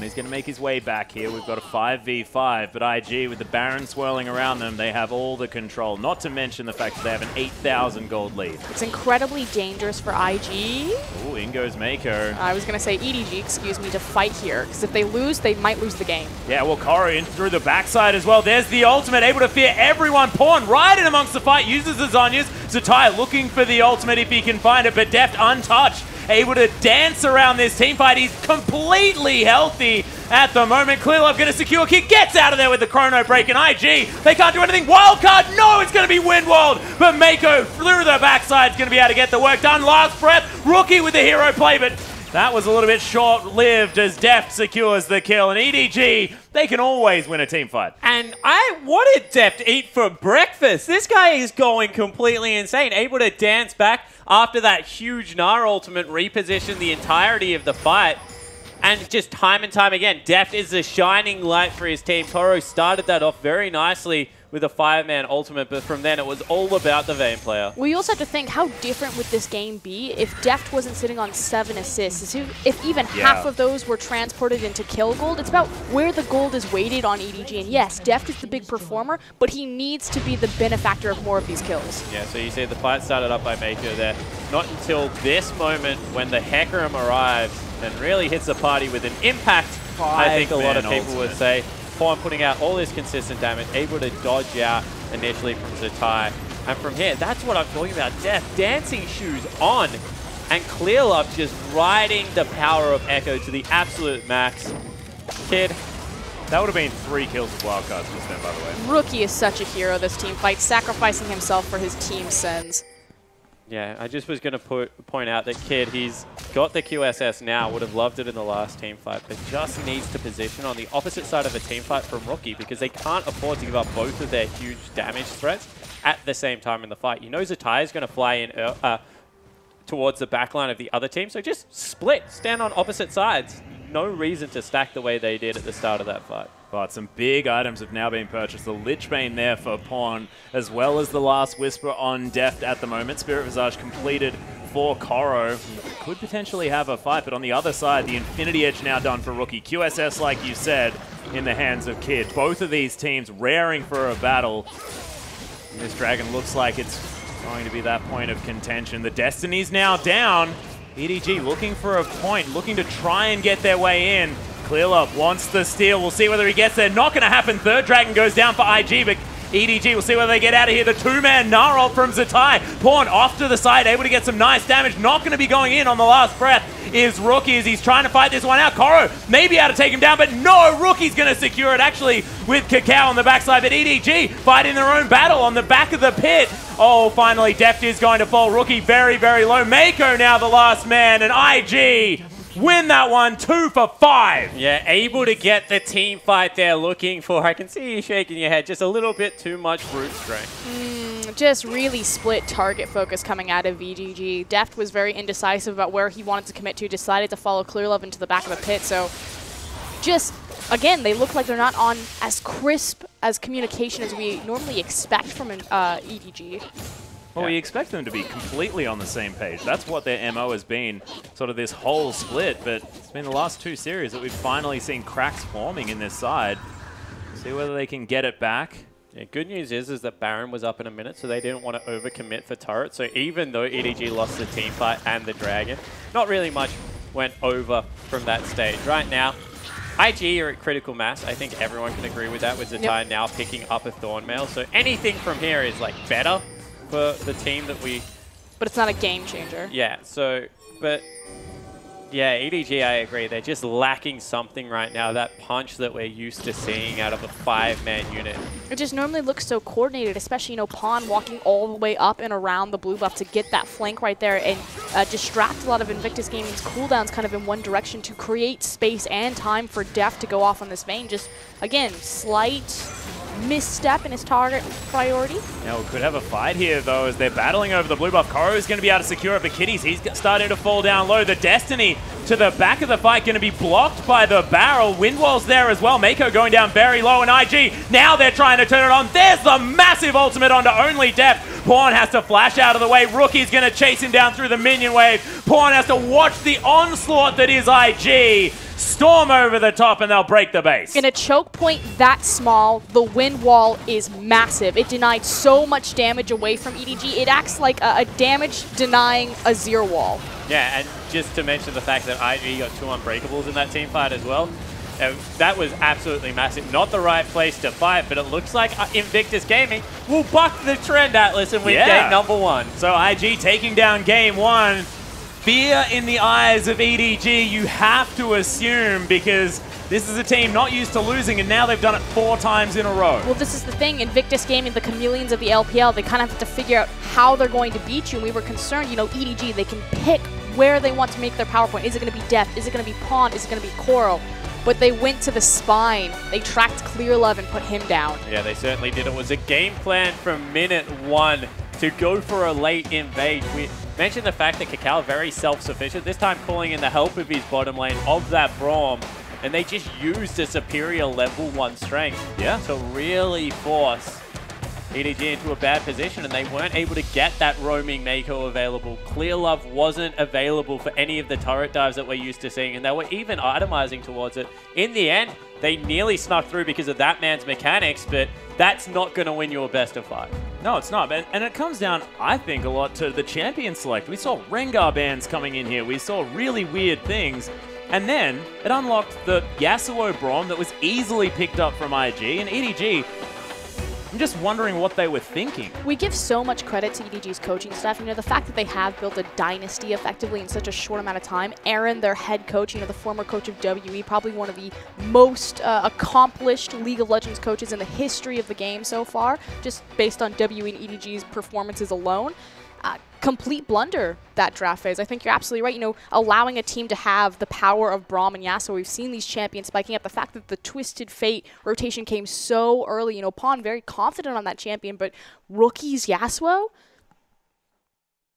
Speaker 2: He's going to make his way back here. We've got a 5v5, but IG with the Baron swirling around them, they have all the control. Not to mention the fact that they have an 8,000 gold lead.
Speaker 3: It's incredibly dangerous for IG.
Speaker 2: Ooh, in goes Meiko.
Speaker 3: I was going to say EDG, excuse me, to fight here, because if they lose, they might lose the game.
Speaker 2: Yeah, well, KaKAO in through the backside as well. There's the ultimate, able to fear everyone. Pawn right in amongst the fight, uses the Zhonya's. Zzitai looking for the ultimate if he can find it, but Deft untouched. Able to dance around this team fight. He's completely healthy at the moment. Clearlove going to secure kick. Gets out of there with the chrono break. And IG, they can't do anything. Wildcard, no, it's going to be Windwalled. But Meiko through the backside is going to be able to get the work done. Last breath, Rookie with the hero play. But that was a little bit short-lived as Deft secures the kill. And EDG, they can always win a team fight.
Speaker 1: And what did Deft eat for breakfast? This guy is going completely insane. Able to dance back after that huge Gnar ultimate, reposition the entirety of the fight. And just time and time again, Deft is the shining light for his team. KaKAO started that off very nicely with a 5-man ultimate, but from then it was all about the Vayne player.
Speaker 3: Well, you also have to think, how different would this game be if Deft wasn't sitting on 7 assists? If even half of those were transported into kill gold, it's about where the gold is weighted on EDG. And yes, Deft is the big performer, but he needs to be the benefactor of more of these kills.
Speaker 1: Yeah, so you see the fight started up by Meiko there. Not until this moment when the Hecarim arrives and really hits the party with an impact, I think a lot of people would say. Pawn putting out all this consistent damage, able to dodge out initially from Zzitai. And from here, that's what I'm talking about. Deft, dancing shoes on. And Clearlove just riding the power of Ekko to the absolute max. Kid,
Speaker 2: That would have been 3 kills with wildcards just then, by the way.
Speaker 3: Rookie is such a hero this team fight, sacrificing himself for his team's sins.
Speaker 1: Yeah, I just was going to point out that Kid, he's got the QSS now, would have loved it in the last team fight, but just needs to position on the opposite side of a team fight from Rookie because they can't afford to give up both of their huge damage threats at the same time in the fight. You know Zzitai is going to fly in towards the backline of the other team, so just split, stand on opposite sides. No reason to stack the way they did at the start of that fight.
Speaker 2: But some big items have now been purchased. The Lich Bane there for Pawn, as well as the Last Whisper on Deft at the moment. Spirit Visage completed for KaKAO. Could potentially have a fight, but on the other side, the Infinity Edge now done for Rookie. QSS, like you said, in the hands of Kid. Both of these teams raring for a battle. And this Dragon looks like it's going to be that point of contention. The Destiny's now down. EDG looking for a point, looking to try and get their way in. Clearlove wants the steal. We'll see whether he gets there. Not going to happen. Third Dragon goes down for IG, but EDG, we'll see whether they get out of here. The 2-man Gnar ult from Zzitai. Pawn off to the side, able to get some nice damage. Not going to be going in on the last breath is Rookie as he's trying to fight this one out. KaKAO may be able to take him down, but no, Rookie's going to secure it actually with KaKAO on the backside. But EDG fighting their own battle on the back of the pit. Oh, finally, Deft is going to fall. Rookie very, very low. Meiko now the last man, and IG win that one 2 for 5.
Speaker 1: Yeah, able to get the team fight they're looking for. I can see you shaking your head. Just a little bit too much brute strength.
Speaker 3: Just really split target focus coming out of VGG. Deft was very indecisive about where he wanted to commit to, decided to follow Clearlove into the back of the pit. So just, again, they look like they're not on as crisp as communication as we normally expect from an EDG.
Speaker 2: Well, we expect them to be completely on the same page. That's what their MO has been, sort of this whole split. But it's been the last 2 series that we've finally seen cracks forming in this side. See whether they can get it back.
Speaker 1: Yeah, good news is that Baron was up in a minute, so they didn't want to overcommit for turret. So even though EDG lost the team fight and the Dragon, not really much went over from that stage. Right now, IG are at critical mass. I think everyone can agree with that, with Zzitai now picking up a Thornmail. So anything from here is like better for the team that we...
Speaker 3: But it's not a game changer.
Speaker 1: Yeah, so, but yeah, EDG, I agree. They're just lacking something right now, that punch that we're used to seeing out of a 5-man unit.
Speaker 3: It just normally looks so coordinated, especially, you know, Pawn walking all the way up and around the blue buff to get that flank right there and distract a lot of Invictus Gaming's cooldowns kind of in one direction to create space and time for Deft to go off on this Vayne. Just, again, slight misstep in his target priority.
Speaker 2: Now we could have a fight here though as they're battling over the blue buff. KaKAO is going to be able to secure it, but Kitties, he's starting to fall down low. The Destiny to the back of the fight going to be blocked by the barrel. Windwall's there as well. Meiko going down very low, and IG, now they're trying to turn it on. There's the massive ultimate onto only Deft. Pawn has to flash out of the way. Rookie's going to chase him down through the minion wave. Pawn has to watch the onslaught that is IG. Storm over the top and they'll break the base.
Speaker 3: In a choke point that small, the wind wall is massive. It denied so much damage away from EDG. It acts like a damage denying a 0 wall.
Speaker 1: Yeah, and just to mention the fact that IG got 2 unbreakables in that team fight as well. That was absolutely massive. Not the right place to fight, but it looks like Invictus Gaming will buck the trend, Atlas, and win game number 1.
Speaker 2: So IG taking down game 1. Fear in the eyes of EDG, you have to assume, because this is a team not used to losing, and now they've done it 4 times in a row.
Speaker 3: Well, this is the thing. Invictus Gaming, the chameleons of the LPL, they kind of have to figure out how they're going to beat you. And we were concerned, you know, EDG, they can pick where they want to make their power point. Is it going to be Deft? Is it going to be Pawn? Is it going to be KaKAO? But they went to the spine. They tracked Clearlove and put him down.
Speaker 1: Yeah, they certainly did. It was a game plan from minute 1 to go for a late invade. We mentioned the fact that KaKAO very self-sufficient, this time calling in the help of his bottom lane of that Braum, and they just used a superior level 1 strength to really force EDG into a bad position, and they weren't able to get that roaming Meiko available. Clearlove wasn't available for any of the turret dives that we're used to seeing, and they were even itemizing towards it. In the end, they nearly snuck through because of that man's mechanics, but that's not going to win you a best of 5.
Speaker 2: No, it's not. And it comes down, I think, a lot to the champion select. We saw Rengar bans coming in here. We saw really weird things. And then it unlocked the Yasuo Braum that was easily picked up from IG. And EDG, I'm just wondering what they were thinking.
Speaker 3: We give so much credit to EDG's coaching staff. You know, the fact that they have built a dynasty effectively in such a short amount of time. Aaron, their head coach, you know, the former coach of WE, probably one of the most accomplished League of Legends coaches in the history of the game so far, just based on WE and EDG's performances alone. Complete blunder, that draft phase. I think you're absolutely right. You know, allowing a team to have the power of Braum and Yasuo. We've seen these champions spiking up. The fact that the Twisted Fate rotation came so early. You know, Pawn very confident on that champion, but rookies Yasuo?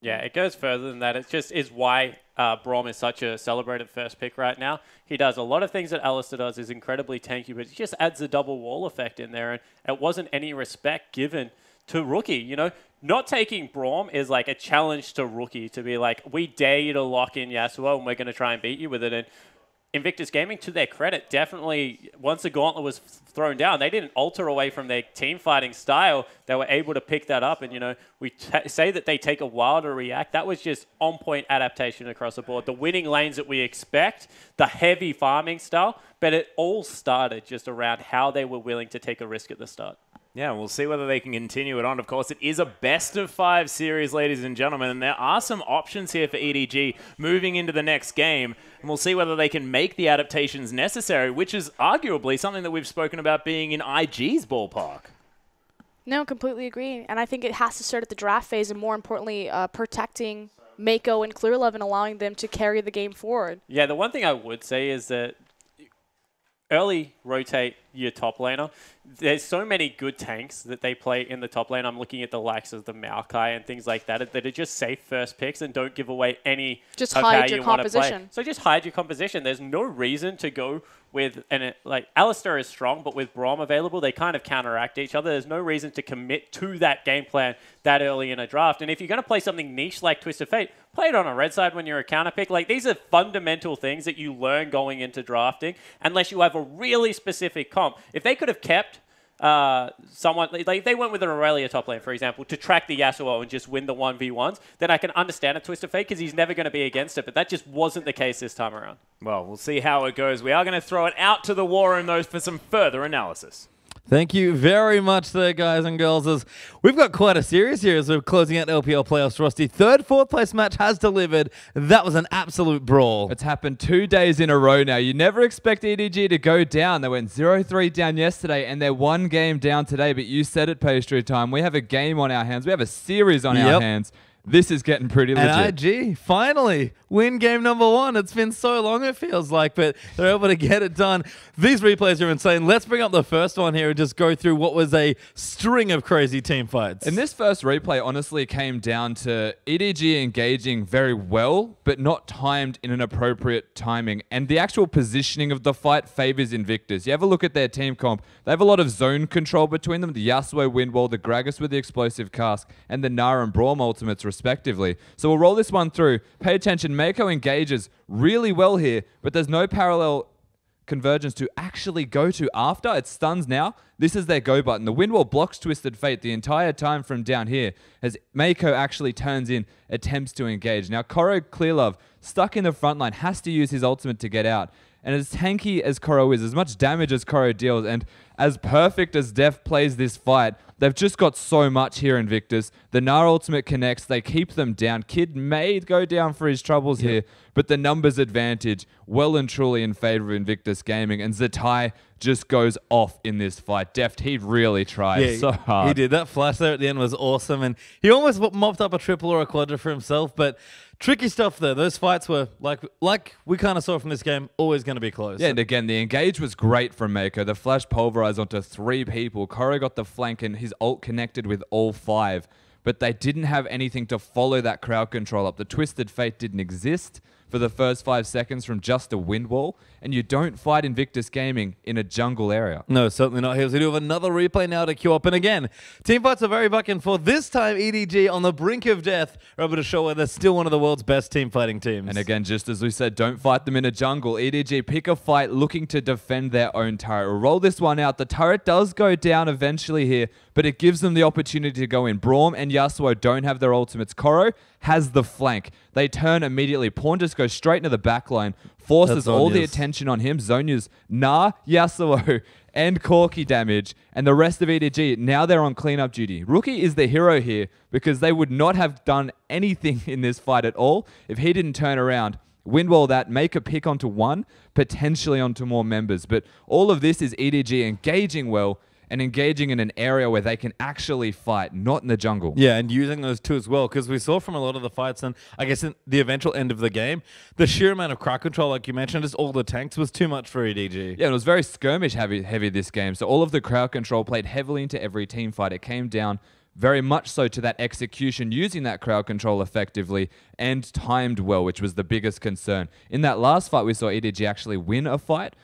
Speaker 1: Yeah, it goes further than that. It just is why Braum is such a celebrated first pick right now. He does a lot of things that Alistar does, is incredibly tanky, but he just adds a double wall effect in there, and it wasn't any respect given to Rookie. You know, not taking Braum is like a challenge to Rookie to be like, we dare you to lock in Yasuo and we're going to try and beat you with it. And Invictus Gaming, to their credit, definitely, once the gauntlet was thrown down, they didn't alter away from their team fighting style. They were able to pick that up. And, you know, we say that they take a while to react. That was just on-point adaptation across the board. The winning lanes that we expect, the heavy farming style, but it all started just around how they were willing to take a risk at the start.
Speaker 2: Yeah, we'll see whether they can continue it on. Of course, it is a best-of-5 series, ladies and gentlemen, and there are some options here for EDG moving into the next game, and we'll see whether they can make the adaptations necessary, which is arguably something that we've spoken about being in IG's ballpark.
Speaker 3: No, completely agree. And I think it has to start at the draft phase, and more importantly, protecting Meiko and Clearlove and allowing them to carry the game forward.
Speaker 1: Yeah, the one thing I would say is that early rotate your top laner. There's so many good tanks that they play in the top lane. I'm looking at the likes of the Maokai and things like that are just safe first picks and don't give away any
Speaker 3: just
Speaker 1: of
Speaker 3: hide
Speaker 1: how
Speaker 3: your
Speaker 1: you want to play.
Speaker 3: composition.
Speaker 1: So just hide your composition. There's no reason to go with, like, Alistar is strong, but with Braum available, they kind of counteract each other. There's no reason to commit to that game plan that early in a draft. And if you're going to play something niche like Twisted Fate, play it on a red side when you're a counter pick. Like, these are fundamental things that you learn going into drafting, unless you have a really specific comp. If they could have kept someone, like they went with an Aurelia top lane, for example, to track the Yasuo and just win the 1v1s, then I can understand a Twisted Fate because he's never going to be against it, but that just wasn't the case this time around.
Speaker 2: Well, we'll see how it goes. We are going to throw it out to the war room, though, for some further analysis.
Speaker 4: Thank you very much there, guys and girls. As we've got quite a series here as we're closing out LPL playoffs. Rusty, third, fourth place match has delivered. That was an absolute brawl.
Speaker 5: It's happened 2 days in a row now. You never expect EDG to go down. They went 0-3 down yesterday, and they're 1 game down today. But you said it, Pastry Time. We have a game on our hands. We have a series on our hands. This is getting pretty legit.
Speaker 4: And IG finally win game number 1. It's been so long, it feels like, but they're able to get it done. These replays are insane. Let's bring up the first one here and just go through what was a string of crazy team fights.
Speaker 5: And this first replay honestly came down to EDG engaging very well, but not timed in an appropriate timing. And the actual positioning of the fight favors Invictus. You have a look at their team comp. They have a lot of zone control between them. The Yasuo Windwall, the Gragas with the explosive cask, and the Gnar and Braum ultimates respectively. So we'll roll this one through. Pay attention. Meiko engages really well here, but there's no parallel convergence to actually go to after. It stuns now. This is their go button. The Windwall blocks Twisted Fate the entire time from down here as Meiko actually turns in, attempts to engage. Now KaKAO Clearlove, stuck in the front line, has to use his ultimate to get out. And as tanky as KaKAO is, as much damage as KaKAO deals, and as perfect as Deft plays this fight, they've just got so much here in Invictus. The Gnar ultimate connects, they keep them down. Kid may go down for his troubles here, but the numbers advantage well and truly in favor of Invictus Gaming, and Zzitai just goes off in this fight. Deft, he really tried so hard.
Speaker 4: He did. That flash there at the end was awesome, and he almost mopped up a triple or a quadra for himself, but tricky stuff there. Those fights were, like we kind of saw from this game, always going to be close.
Speaker 5: Yeah, and again, the engage was great from Meiko. The flash pulverized onto 3 people. KaKAO got the flank, and his ult connected with all 5. But they didn't have anything to follow that crowd control up. The Twisted Fate didn't exist for the first 5 seconds from just a wind wall, and you don't fight Invictus Gaming in a jungle area.
Speaker 4: No, certainly not. Here's we do have another replay now to queue up, and again, team fights are very back and forth. This time, EDG on the brink of death are able to show why they're still one of the world's best team fighting teams.
Speaker 5: And again, just as we said, don't fight them in a jungle. EDG pick a fight looking to defend their own turret. We'll roll this one out. The turret does go down eventually here, but it gives them the opportunity to go in. Braum and Yasuo don't have their ultimates. KaKAO has the flank. They turn immediately. Pawn just goes straight into the backline, forces all the attention on him. Zonya's Gnar, Yasuo, and Corki damage, and the rest of EDG, now they're on cleanup duty. Rookie is the hero here because they would not have done anything in this fight at all if he didn't turn around, windwall that, make a pick onto one, potentially onto more members. But all of this is EDG engaging well, and engaging in an area where they can actually fight, not in the jungle.
Speaker 4: Yeah, and using those two as well, because we saw from a lot of the fights and I guess in the eventual end of the game, the sheer amount of crowd control, like you mentioned, just all the tanks was too much for EDG.
Speaker 5: Yeah, it was very skirmish heavy this game. So all of the crowd control played heavily into every team fight. It came down very much so to that execution, using that crowd control effectively and timed well, which was the biggest concern. In that last fight, we saw EDG actually win a fight.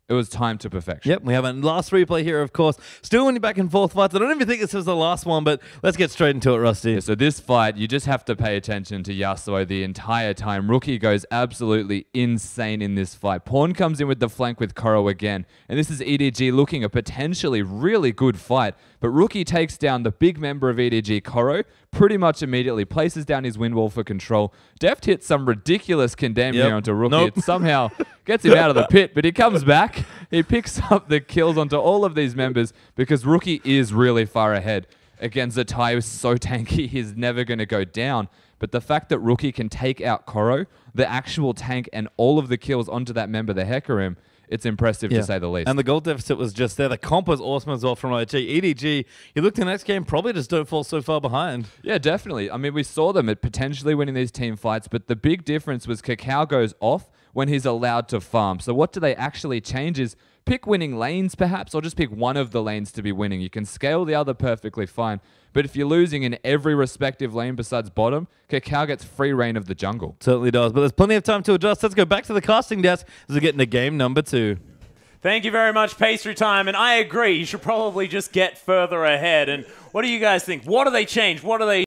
Speaker 5: It was time to perfection.
Speaker 4: Yep, we have a last replay here, of course. Still winning back and forth fights. I don't even think this was the last one, but let's get straight into it, Rusty.
Speaker 5: Yeah, so this fight, you just have to pay attention to Yasuo the entire time. Rookie goes absolutely insane in this fight. Pawn comes in with the flank with KaKAO again, and this is EDG looking a potentially really good fight. But Rookie takes down the big member of EDG, KaKAO, pretty much immediately, places down his wind wall for control. Deft hits some ridiculous condemn here onto Rookie. It somehow gets him out of the pit, but he comes back. He picks up the kills onto all of these members because Rookie is really far ahead. Again, Zzitai is so tanky, he's never going to go down. But the fact that Rookie can take out KaKAO, the actual tank, and all of the kills onto that member, the Hecarim, it's impressive to say the least.
Speaker 4: And the gold deficit was just there. The comp was awesome as well from IHG. EDG, you look to the next game, probably just don't fall so far behind.
Speaker 5: Yeah, definitely. I mean, we saw them at potentially winning these team fights, but the big difference was KaKAO goes off when he's allowed to farm. So what do they actually change is pick winning lanes perhaps, or just pick one of the lanes to be winning. You can scale the other perfectly fine. But if you're losing in every respective lane besides bottom, KaKAO gets free reign of the jungle.
Speaker 4: Certainly does, but there's plenty of time to adjust. Let's go back to the casting desk as we get into game number 2.
Speaker 2: Thank you very much, Pastry Time, and I agree. You should probably just get further ahead. And what do you guys think? What do they change? What do they